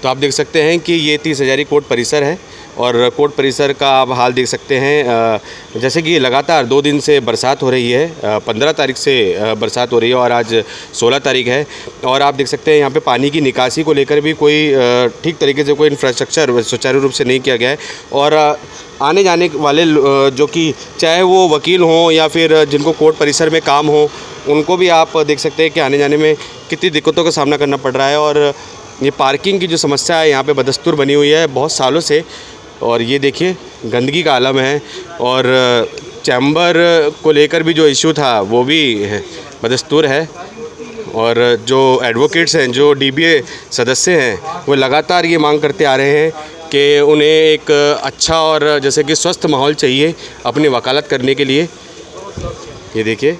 तो आप देख सकते हैं कि ये 30,000 कोर्ट परिसर है, और कोर्ट परिसर का आप हाल देख सकते हैं। जैसे कि लगातार 2 दिन से बरसात हो रही है, 15 तारीख से बरसात हो रही है और आज 16 तारीख है, और आप देख सकते हैं यहाँ पे पानी की निकासी को लेकर भी कोई ठीक तरीके से कोई इंफ्रास्ट्रक्चर सुचारू रूप से नहीं किया गया है। और आने जाने वाले जो कि चाहे वो वकील हों या फिर जिनको कोर्ट परिसर में काम हो, उनको भी आप देख सकते हैं कि आने जाने में कितनी दिक्कतों का सामना करना पड़ रहा है। और ये पार्किंग की जो समस्या है यहाँ पे बदस्तूर बनी हुई है बहुत सालों से, और ये देखिए गंदगी का आलम है, और चैम्बर को लेकर भी जो इशू था वो भी बदस्तूर है। और जो एडवोकेट्स हैं, जो डीबीए सदस्य हैं, वो लगातार ये मांग करते आ रहे हैं कि उन्हें एक अच्छा और जैसे कि स्वस्थ माहौल चाहिए अपनी वकालत करने के लिए। ये देखिए,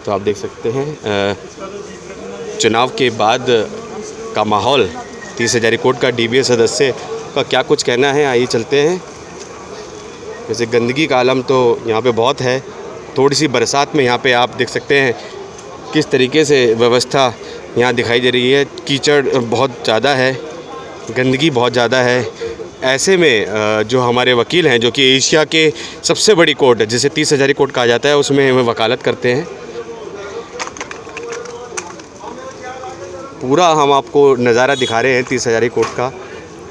तो आप देख सकते हैं चुनाव के बाद का माहौल, 30,000 कोर्ट का डीबीए सदस्य का क्या कुछ कहना है, आइए चलते हैं। जैसे गंदगी का आलम तो यहाँ पे बहुत है, थोड़ी सी बरसात में यहाँ पे आप देख सकते हैं किस तरीके से व्यवस्था यहाँ दिखाई दे रही है। कीचड़ बहुत ज़्यादा है, गंदगी बहुत ज़्यादा है। ऐसे में जो हमारे वकील हैं, जो कि एशिया के सबसे बड़ी कोर्ट जिसे 30,000 कोर्ट कहा जाता है, उसमें वे वकालत करते हैं। पूरा हम आपको नज़ारा दिखा रहे हैं 30,000 कोर्ट का,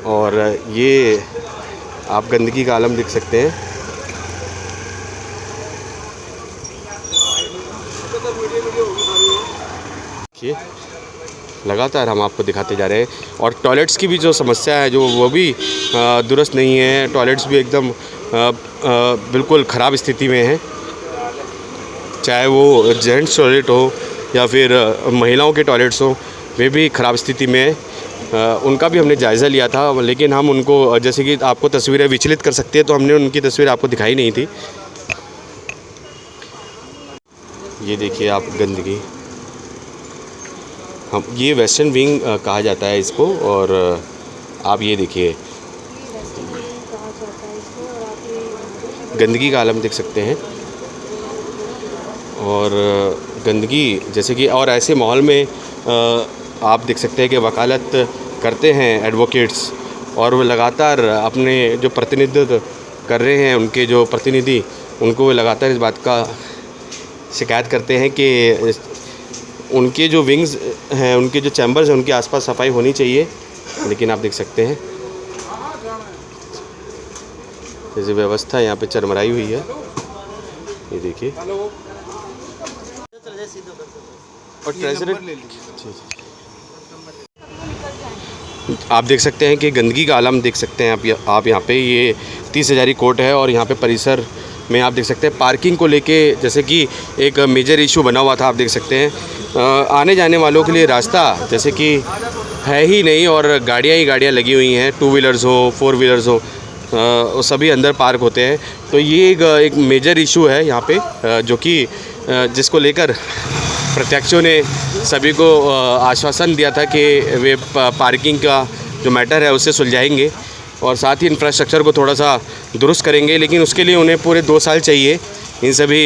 और ये आप गंदगी का आलम देख सकते हैं। देखिए, लगातार हम आपको दिखाते जा रहे हैं। और टॉयलेट्स की भी जो समस्या है, जो वो भी दुरुस्त नहीं है। टॉयलेट्स भी एकदम बिल्कुल ख़राब स्थिति में हैं, चाहे वो जेंट्स टॉयलेट हो या फिर महिलाओं के टॉयलेट्स हो, वे भी ख़राब स्थिति में है। उनका भी हमने जायज़ा लिया था, लेकिन हम उनको, जैसे कि आपको तस्वीरें विचलित कर सकती है, तो हमने उनकी तस्वीर आपको दिखाई नहीं थी। ये देखिए आप गंदगी, हम ये वेस्टर्न विंग कहा जाता है इसको, और आप ये देखिए गंदगी का आलम देख सकते हैं। और गंदगी जैसे कि, और ऐसे माहौल में आप देख सकते हैं कि वकालत करते हैं एडवोकेट्स, और वो लगातार अपने जो प्रतिनिधित्व कर रहे हैं, उनके जो प्रतिनिधि, उनको वो लगातार इस बात का शिकायत करते हैं कि उनके जो विंग्स हैं, उनके जो चैम्बर्स हैं, उनके आसपास सफाई होनी चाहिए। लेकिन आप देख सकते हैं जैसे व्यवस्था यहाँ पे चरमराई हुई है। ये देखिए, और ट्रेजरी आप देख सकते हैं कि गंदगी का आलम देख सकते हैं आप यहाँ पे। ये 30,000 कोर्ट है, और यहाँ पे परिसर में आप देख सकते हैं पार्किंग को लेके जैसे कि एक मेजर इशू बना हुआ था। आप देख सकते हैं आने जाने वालों के लिए रास्ता जैसे कि है ही नहीं और गाड़ियाँ ही गाड़ियाँ लगी हुई हैं, 2 व्हीलर्स हो 4 व्हीलर्स हो वो सभी अंदर पार्क होते हैं। तो ये एक मेजर इशू है यहाँ पे जो कि जिसको लेकर प्रत्याशियों ने सभी को आश्वासन दिया था कि वे पार्किंग का जो मैटर है उससे सुलझाएंगे और साथ ही इंफ्रास्ट्रक्चर को थोड़ा सा दुरुस्त करेंगे, लेकिन उसके लिए उन्हें पूरे 2 साल चाहिए इन सभी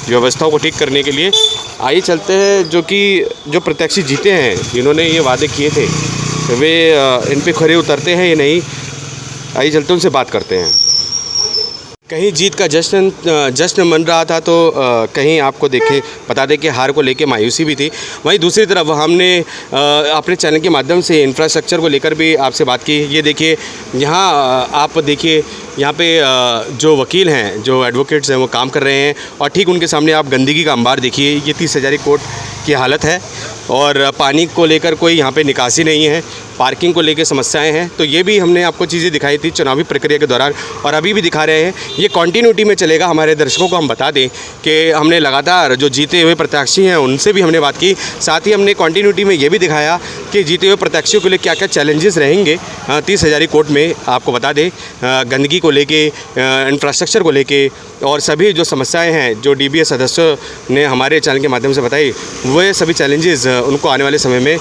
व्यवस्थाओं को ठीक करने के लिए। आइए चलते हैं जो प्रत्याशी जीते हैं जिन्होंने ये वादे किए थे वे इन पे खरे उतरते हैं या नहीं। आइए चलते उनसे बात करते हैं। कहीं जीत का जश्न मन रहा था तो कहीं आपको बता दें कि हार को लेके मायूसी भी थी। वहीं दूसरी तरफ हमने अपने चैनल के माध्यम से इंफ्रास्ट्रक्चर को लेकर भी आपसे बात की। ये देखिए यहाँ आप देखिए यहाँ पे जो वकील हैं, जो एडवोकेट्स हैं वो काम कर रहे हैं और ठीक उनके सामने आप गंदगी का अंबार देखिए। ये 30 हज़ारी कोट की हालत है और पानी को लेकर कोई यहाँ पे निकासी नहीं है, पार्किंग को लेकर समस्याएं हैं। तो ये भी हमने आपको चीज़ें दिखाई थी चुनावी प्रक्रिया के दौरान और अभी भी दिखा रहे हैं। ये कंटिन्यूटी में चलेगा। हमारे दर्शकों को हम बता दें कि हमने लगातार जो जीते हुए प्रत्याशी हैं उनसे भी हमने बात की, साथ ही हमने कंटिन्यूटी में ये भी दिखाया कि जीते हुए प्रत्याशियों के लिए क्या क्या चैलेंजेस रहेंगे 30 हज़ारी कोट में। आपको बता दें गंदगी को लेके, इंफ्रास्ट्रक्चर को लेके और सभी जो समस्याएं हैं जो DBA सदस्यों ने हमारे चैनल के माध्यम से बताई, वे सभी चैलेंजेस उनको आने वाले समय में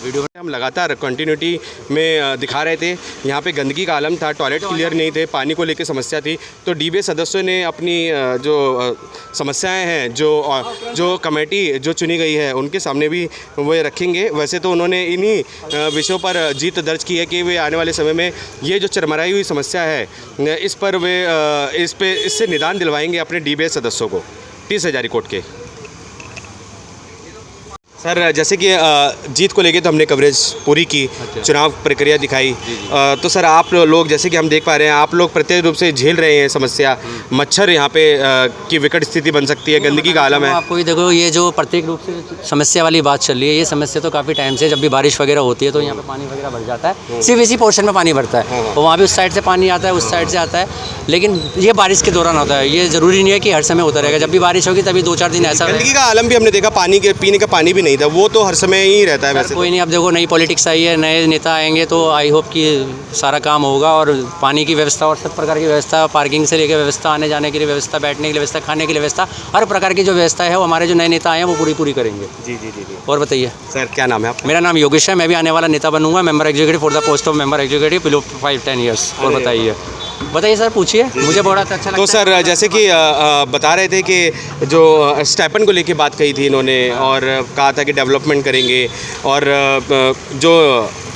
वीडियो में हम लगातार कंटिन्यूटी में दिखा रहे थे। यहाँ पे गंदगी का आलम था, टॉयलेट क्लियर नहीं थे, पानी को लेकर समस्या थी। तो DBA सदस्यों ने अपनी जो समस्याएं हैं जो कमेटी जो चुनी गई है उनके सामने भी वो रखेंगे। वैसे तो उन्होंने इन्हीं विषयों पर जीत दर्ज की है कि वे आने वाले समय में ये जो चरमराई हुई समस्या है इस पर वे इससे निदान दिलवाएंगे अपने DBA सदस्यों को 30 हज़ारी कोट के। सर जैसे कि जीत को लेके तो हमने कवरेज पूरी की, चुनाव प्रक्रिया दिखाई। तो सर आप लोग जैसे कि हम देख पा रहे हैं आप लोग प्रत्येक रूप से झेल रहे हैं समस्या, मच्छर यहाँ पे की विकट स्थिति बन सकती है, गंदगी का आलम है। आपको ही देखो ये जो प्रत्येक रूप से समस्या वाली बात चल रही है, ये समस्या तो काफ़ी टाइम से, जब भी बारिश वगैरह होती है तो यहाँ पे पानी वगैरह भर जाता है, सिर्फ इसी पोर्शन में पानी भरता है और वहाँ भी उस साइड से पानी आता है, उस साइड से आता है, लेकिन ये बारिश के दौरान होता है। ये ज़रूरी नहीं है कि हर समय होता रहेगा, जब भी बारिश होगी तभी 2-4 दिन ऐसा। गंदगी का आलम भी हमने देखा, पानी के पीने का पानी भी नहीं था, वो तो हर समय ही रहता है। वैसे कोई नहीं, अब देखो नई पॉलिटिक्स आई है, नए नेता आएंगे तो आई होप कि सारा काम होगा और पानी की व्यवस्था और सब प्रकार की व्यवस्था, पार्किंग से लेकर व्यवस्था, आने जाने के लिए व्यवस्था, बैठने के लिए व्यवस्था, खाने के लिए व्यवस्था, हर प्रकार की जो व्यवस्था है वो हमारे जो नए नेता आए हैं वो पूरी करेंगे। जी। और बताइए सर क्या नाम है आपका? मेरा नाम योगेश है, मैं भी आने वाला नेता बनूंगा, member executive for the post of member executive below 5-10 years. और बताइए सर, पूछिए, मुझे बहुत अच्छा लगता है। तो सर जैसे कि बता रहे थे कि जो स्टाइपेंड को लेके बात कही थी इन्होंने और कहा था कि डेवलपमेंट करेंगे और जो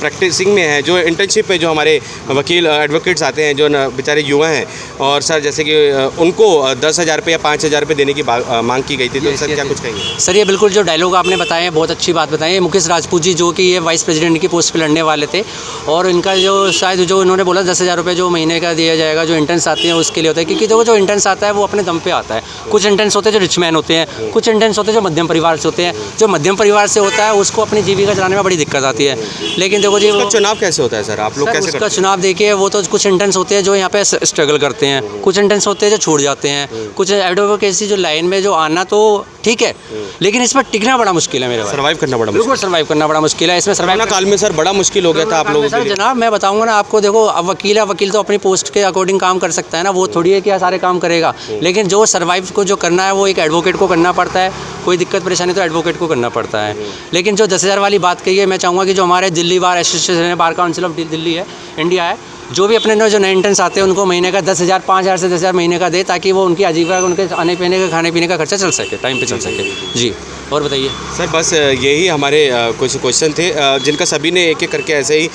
प्रैक्टिसिंग में है, जो इंटर्नशिप में जो हमारे वकील एडवोकेट्स आते हैं जो बेचारे युवा हैं, और सर जैसे कि उनको 10,000 रुपये या 5,000 रुपये देने की मांग की गई थी। तो सर क्या कुछ कहेंगे? सर ये बिल्कुल जो डायलॉग आपने बताए हैं बहुत अच्छी बात बताई है। मुकेश राजपूत जी जो कि ये वाइस प्रेसिडेंट की पोस्ट पर लड़ने वाले थे और इनका जो शायद जो उन्होंने बोला 10,000 रुपये जो महीने का दिया जाएगा, जो इंटर्न्स आते हैं उसके लिए होता है, क्योंकि देखो जो इंटर्न्स आता है वो अपने दम पे आता है। कुछ इंटर्न्स होते हैं जो रिचमैन होते हैं, कुछ इंटर्न्स होते हैं जो मध्यम परिवार से होते हैं। जो मध्यम परिवार से होता है उसको अपनी जीविका चलाने में बड़ी दिक्कत आती है। लेकिन देखो जी चुनाव कैसे होता है सर, आप लोग कैसे उसका चुनाव देखिए, वो तो कुछ इंटर्न्स होते हैं जो यहाँ पे स्ट्रगल करते हैं, कुछ इंटर्न्स होते हैं जो छूट जाते हैं, कुछ एडवोकेसी जो लाइन में जो आना तो ठीक है, लेकिन इस पर टिकना बड़ा मुश्किल है मेरे भाई। सर्वाइव करना बड़ा बिल्कुल सर्वाइव करना बड़ा मुश्किल है। इसमें सर्वाइव काल में सर बड़ा मुश्किल हो गया था आप लोगों के लिए। जनाब मैं बताऊंगा ना आपको, देखो अब वकील है, वकील तो अपनी पोस्ट के अकॉर्डिंग काम कर सकता है ना, वो थोड़ी है कि सारे काम करेगा, लेकिन जो सर्वाइव को जो करना है वो एक एडवोकेट को करना पड़ता है। कोई दिक्कत परेशानी तो एडवोकेट को करना पड़ता है। लेकिन जो 10,000 वाली बात कही है, मैं चाहूँगा कि जो हमारे दिल्ली बार एसोसिएशन है, बार काउंसिल ऑफ दिल्ली है, इंडिया है, जो भी अपने जो नए इंटर्न्स आते हैं उनको महीने का 10,000, 5,000 से 10,000 महीने का दे, ताकि वो उनकी आजीविका, उनके आने पीने का, खाने पीने का खर्चा चल सके, टाइम पे चल सके। जी और बताइए सर। बस यही हमारे कुछ क्वेश्चन थे जिनका सभी ने एक एक करके ऐसे ही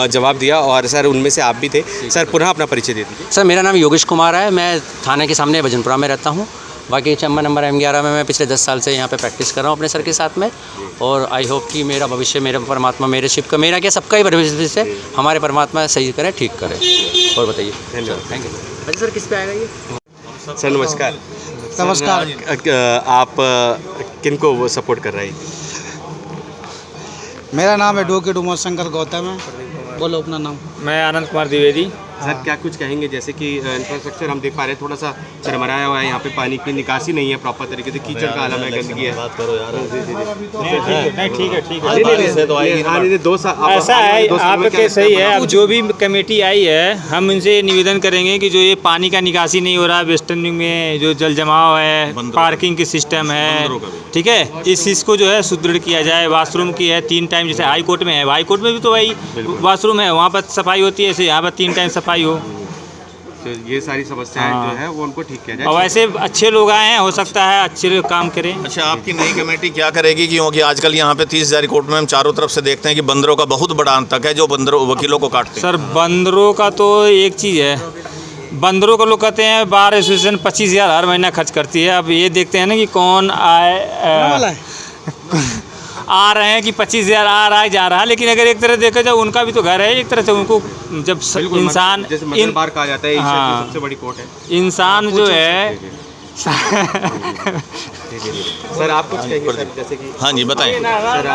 जवाब दिया और सर उनमें से आप भी थे। सर पुनः अपना परिचय दे दीजिए। सर मेरा नाम योगेश कुमार है, मैं थाने के सामने भजनपुरा में रहता हूँ। बाकी चंबा नंबर M11 में मैं पिछले 10 साल से यहाँ पे प्रैक्टिस कर रहा हूँ अपने सर के साथ में, और आई होप कि मेरा भविष्य, मेरा परमात्मा, मेरे शिव का, मेरा क्या सबका ही भविष्य से हमारे परमात्मा सही करे, ठीक करे। और बताइए। Thank you. अच्छा सर किस पे आएगा ये? सर नमस्कार। नमस्कार। आप किनको वो सपोर्ट कर रहे हैं? मेरा नाम एडवोकेट उमा शंकर गौतम है। बोलो अपना नाम। मैं आनंद कुमार द्विवेदी। सर क्या कुछ कहेंगे, जैसे कि इंफ्रास्ट्रक्चर हम देख पा रहे हैं थोड़ा सा चरमराया हुआ है, यहाँ पे पानी की निकासी नहीं है प्रॉपर तरीके से, कीचड़ का आलम है, गंदगी है। बात करो यार। नहीं ठीक है ऐसा है आपके सही है। अब जो भी कमेटी आई है हम इनसे निवेदन करेंगे कि जो ये पानी का निकासी नहीं हो रहा है, वेस्टर्न विंग में जो जल जमाव है, पार्किंग की सिस्टम है, ठीक है, इस चीज़ को जो है सुदृढ़ किया जाए। वाशरूम की है 3 टाइम, जैसे हाई कोर्ट में है, हाई कोर्ट में भी तो भाई वाशरूम है, वहाँ पर सफाई होती है, ऐसे यहाँ पर 3 टाइम सफाई हो। तो ये सारी समस्याएं जो है वो उनको ठीक किया जाए। और वैसे अच्छे लोग आए हैं, हो सकता है अच्छे काम करें। अच्छा, आपकी नई कमेटी क्या करेगी? क्योंकि आजकल यहाँ पे 30,000 कोर्ट में हम चारों तरफ से देखते हैं कि बंदरों का बहुत बड़ा अंतक है जो बंदरों वकीलों को काटते हैं। सर बंदरों का तो एक चीज़ है, बंदरों को लोग कहते हैं बार एसोसिएशन 25,000 हर महीना खर्च करती है। अब ये देखते हैं ना कि कौन आए आ रहे हैं कि 25,000 आ रहा है जा रहा है, लेकिन अगर एक तरह देखा जाए उनका भी तो घर है एक तरह से। उनको जब इंसान जैसे बार कहा जाता है एशिया की सबसे बड़ी कोर्ट है, इंसान जो है सर आप कुछ कहेंगे सर, जैसे कि हाँ जी बताएं सर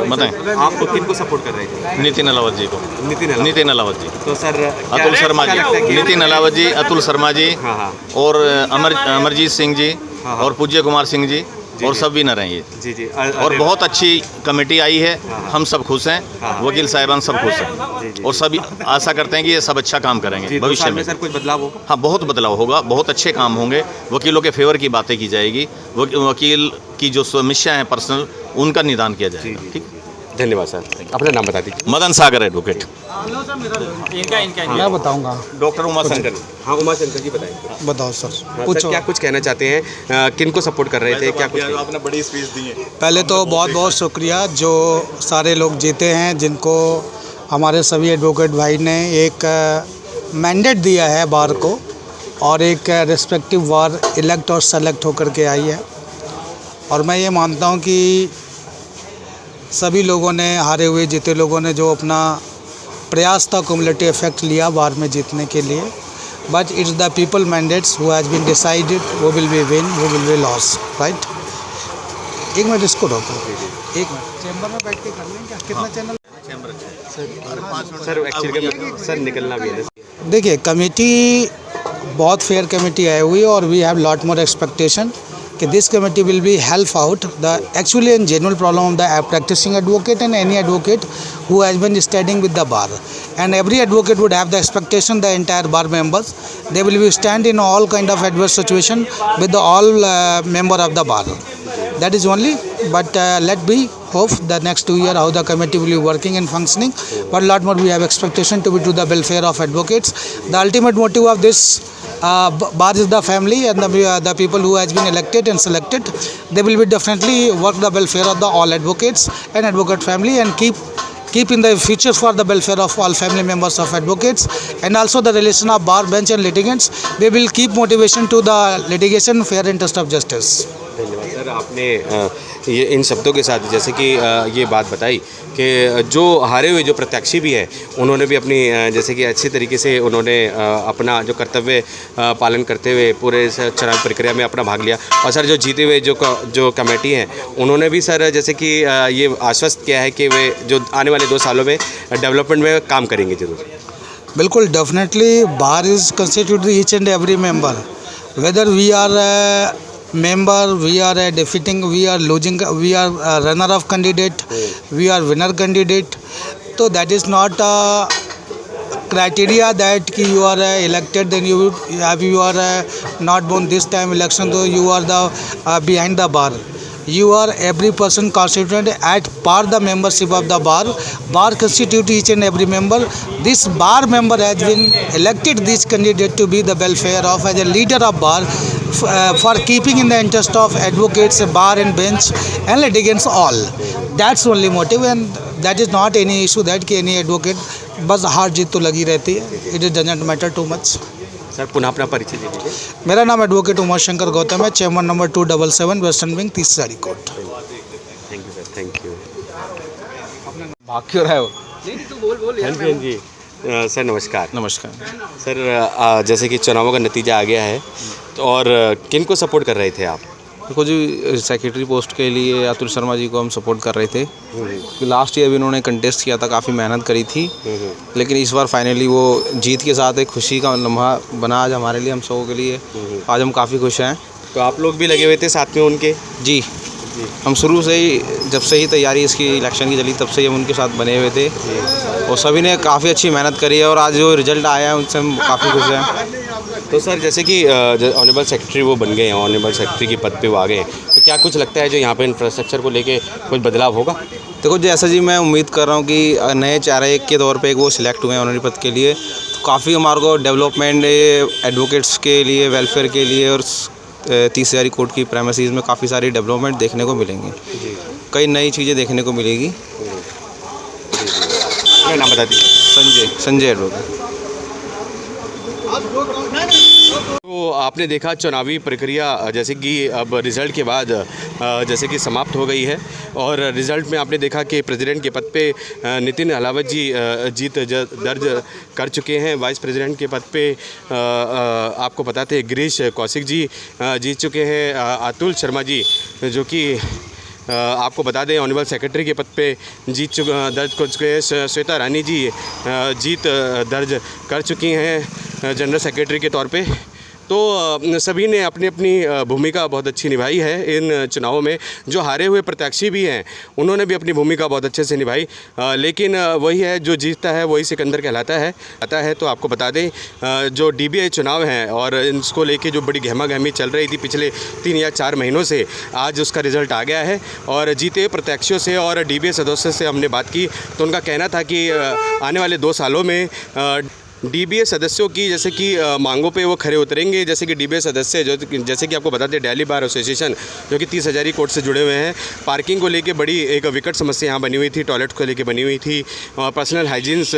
बताएं। आप किनको सपोर्ट कर रहे थे? नितिन अलावत जी को। नितिन अलावत जी तो सर अतुल शर्मा जी, नितिन अलावत जी, अतुल शर्मा जी और अमरजीत सिंह जी और पूज्य कुमार सिंह जी और सब विनर हैं ये। जी जी। और बहुत अच्छी कमेटी आई है, हम सब खुश हैं, वकील साहिबान सब खुश हैं और सभी आशा करते हैं कि ये सब अच्छा काम करेंगे भविष्य में। सर कुछ बदलाव होगा? हाँ बहुत बदलाव होगा, बहुत अच्छे काम होंगे, वकीलों के फेवर की बातें की जाएगी, वकील की जो समस्या है पर्सनल उनका निदान किया जाएगा। ठीक, धन्यवाद सर। अपना नाम बता दीजिए। मदन सागर एडवोकेट। मैं बताऊंगा। डॉक्टर उमाशंकर। हाँ उमाशंकर जी बताएंगे। बताओ सर, सर क्या कुछ कहना चाहते हैं, किन को सपोर्ट कर रहे थे, क्या कुछ? आपने बड़ी स्पीच दी है। पहले तो बहुत बहुत शुक्रिया जो सारे लोग जीते हैं, जिनको हमारे सभी एडवोकेट भाई ने एक मैंडेट दिया है बार को, और एक रिस्पेक्टिव बार इलेक्ट और सेलेक्ट होकर के आई है। और मैं ये मानता हूँ कि सभी लोगों ने, हारे हुए जीते लोगों ने जो अपना प्रयास था, क्युमुलेटिव इफेक्ट लिया बार में जीतने के लिए, but it's the people mandates who has been decided वो विल बी विन, वो विल बी लॉस, राइट। एक मिनट इसको रोको, एक मिनट चैम्बर में बैठ के कर लें क्या? कितना चैनल? सर एक्चुअली सर निकलना भी है। देखिए कमेटी बहुत फेयर कमेटी आई हुई, और we have lot more expectation कि this committee will be help out the actually and genuine problem of the practicing advocate and any advocate who has been studying with the bar. And every advocate would have the expectation, the entire bar members, they will be stand in all kind of adverse situation with the all member of the bar. That is only, but let be hope the next 2 years how the committee will be working and functioning. But lot more we have expectation to be to the welfare of advocates. The ultimate motive of this bar is the family and the people who has been elected and selected. They will be definitely work the welfare of the all advocates and advocate family, and keep in the future for the welfare of all family members of advocates, and also the relation of bar bench and litigants. They will keep motivation to the litigation fair interest of justice. धन्यवाद sir. आपने ये इन शब्दों के साथ जैसे कि ये बात बताई कि जो हारे हुए जो प्रत्याशी भी हैं उन्होंने भी अपनी जैसे कि अच्छी तरीके से उन्होंने अपना जो कर्तव्य पालन करते हुए पूरे चुनाव प्रक्रिया में अपना भाग लिया। और सर जो जीते हुए जो कमेटी हैं उन्होंने भी सर जैसे कि ये आश्वस्त किया है कि वे जो आने वाले 2 सालों में डेवलपमेंट में काम करेंगे जरूर। बिल्कुल, definitely bar is constitute each and every member, whether we are member, we are defeating, we are losing, we are runner of candidate, we are winner candidate. So that is not a criteria that you are elected, then you are not born this time election, so you are the behind the bar. You are every person constituted at par the membership of the bar. Bar constitute each and every member. This bar member has been elected this candidate to be the welfare of as a leader of bar, for keeping in the interest of advocates, bar and bench and litigants all. That's only motive, and that is not any issue that कि any advocate बस हार जीत तो लगी रहती है. It doesn't matter too much. Sir पुनः अपना परिचय दे दीजिए। मेरा नाम एडवोकेट उमाशंकर गौतम है, chairman number 277 western wing 30 court. Thank you sir, thank you. भाग क्यों रहा है वो? हाँ जी सर नमस्कार। नमस्कार सर जैसे कि चुनावों का नतीजा आ गया है तो और किन को सपोर्ट कर रहे थे आप? देखो जी, सेक्रेटरी पोस्ट के लिए अतुल शर्मा जी को हम सपोर्ट कर रहे थे। लास्ट ईयर भी उन्होंने कंटेस्ट किया था, काफ़ी मेहनत करी थी, लेकिन इस बार फाइनली वो जीत के साथ एक खुशी का लम्हा बना आज हमारे लिए, हम सबों के लिए। आज हम काफ़ी खुश हैं। तो आप लोग भी लगे हुए थे साथ में उनके? जी, हम शुरू से ही, जब से ही तैयारी इसकी इलेक्शन की चली तब से ही हम उनके साथ बने हुए थे और सभी ने काफ़ी अच्छी मेहनत करी है और आज जो रिजल्ट आया है उनसे हम काफ़ी खुश हैं। तो सर, जैसे कि ऑनरेबल सेक्रेटरी वो बन गए हैं, ऑनरेबल सेक्रेटरी के पद पे वो आ गए हैं, तो क्या कुछ लगता है जो यहाँ पे इंफ्रास्ट्रक्चर को लेके कुछ बदलाव होगा? देखो जैसा जी, मैं उम्मीद कर रहा हूँ कि नए चेहरे के तौर पे वो सिलेक्ट हुए हैं ऑनरी पद के लिए, तो काफ़ी हमारे को डेवलपमेंट एडवोकेट्स के लिए, वेलफेयर के लिए और 30 हज़ारी कोर्ट की प्रेमिसेस में काफ़ी सारी डेवलपमेंट देखने को मिलेंगी, कई नई चीज़ें देखने को मिलेगी। मेरा नाम बता दीजिए। संजय एडवोकेट। तो आपने देखा चुनावी प्रक्रिया जैसे कि अब रिज़ल्ट के बाद जैसे कि समाप्त हो गई है और रिज़ल्ट में आपने देखा कि प्रेसिडेंट के पद पे नितिन अहलावत जी जीत दर्ज कर चुके हैं। वाइस प्रेसिडेंट के पद पे आपको बताते हैं गिरीश कौशिक जी जीत चुके हैं। अतुल शर्मा जी जो कि आपको बता दें ऑनरेबल सेक्रेटरी के पद पे दर्ज कर चुके हैं। श्वेता रानी जी जीत दर्ज कर चुकी हैं जनरल सेक्रेटरी के तौर पे। तो सभी ने अपनी अपनी भूमिका बहुत अच्छी निभाई है इन चुनावों में। जो हारे हुए प्रत्याशी भी हैं उन्होंने भी अपनी भूमिका बहुत अच्छे से निभाई, लेकिन वही है जो जीतता है वही सिकंदर कहलाता है। तो आपको बता दें जो DBI चुनाव हैं और इसको लेके जो बड़ी गहमा गहमी चल रही थी पिछले 3 या 4 महीनों से, आज उसका रिज़ल्ट आ गया है। और जीते प्रत्याशियों से और DBI सदस्यों से हमने बात की तो उनका कहना था कि आने वाले 2 सालों में DBI सदस्यों की जैसे कि मांगों पे वो खरे उतरेंगे। जैसे कि DBI सदस्य जैसे कि आपको बताते हैं दिल्ली बार एसोसिएशन जो कि 30 हज़ारी कोर्ट से जुड़े हुए हैं, पार्किंग को लेके बड़ी एक विकट समस्या यहाँ बनी हुई थी, टॉयलेट को लेके बनी हुई थी, पर्सनल हाइजीन्स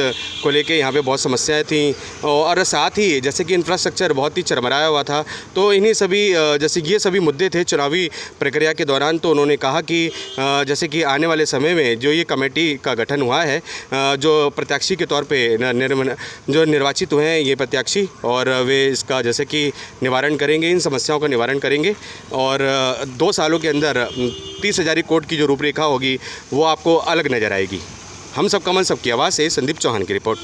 को लेके यहाँ पे बहुत समस्याएं थी और साथ ही जैसे कि इंफ्रास्ट्रक्चर बहुत ही चरमराया हुआ था। तो इन्हीं सभी जैसे ये सभी मुद्दे थे चुनावी प्रक्रिया के दौरान। तो उन्होंने कहा कि जैसे कि आने वाले समय में जो ये कमेटी का गठन हुआ है, जो प्रत्याशी के तौर पर जो निर्वाचित हुए हैं ये प्रत्याशी, और वे इसका जैसे कि निवारण करेंगे, इन समस्याओं का निवारण करेंगे और 2 सालों के अंदर 30 हज़ारी कोर्ट की जो रूपरेखा होगी वो आपको अलग नज़र आएगी। हम सब कमल सबकी आवाज़ से संदीप चौहान की रिपोर्ट।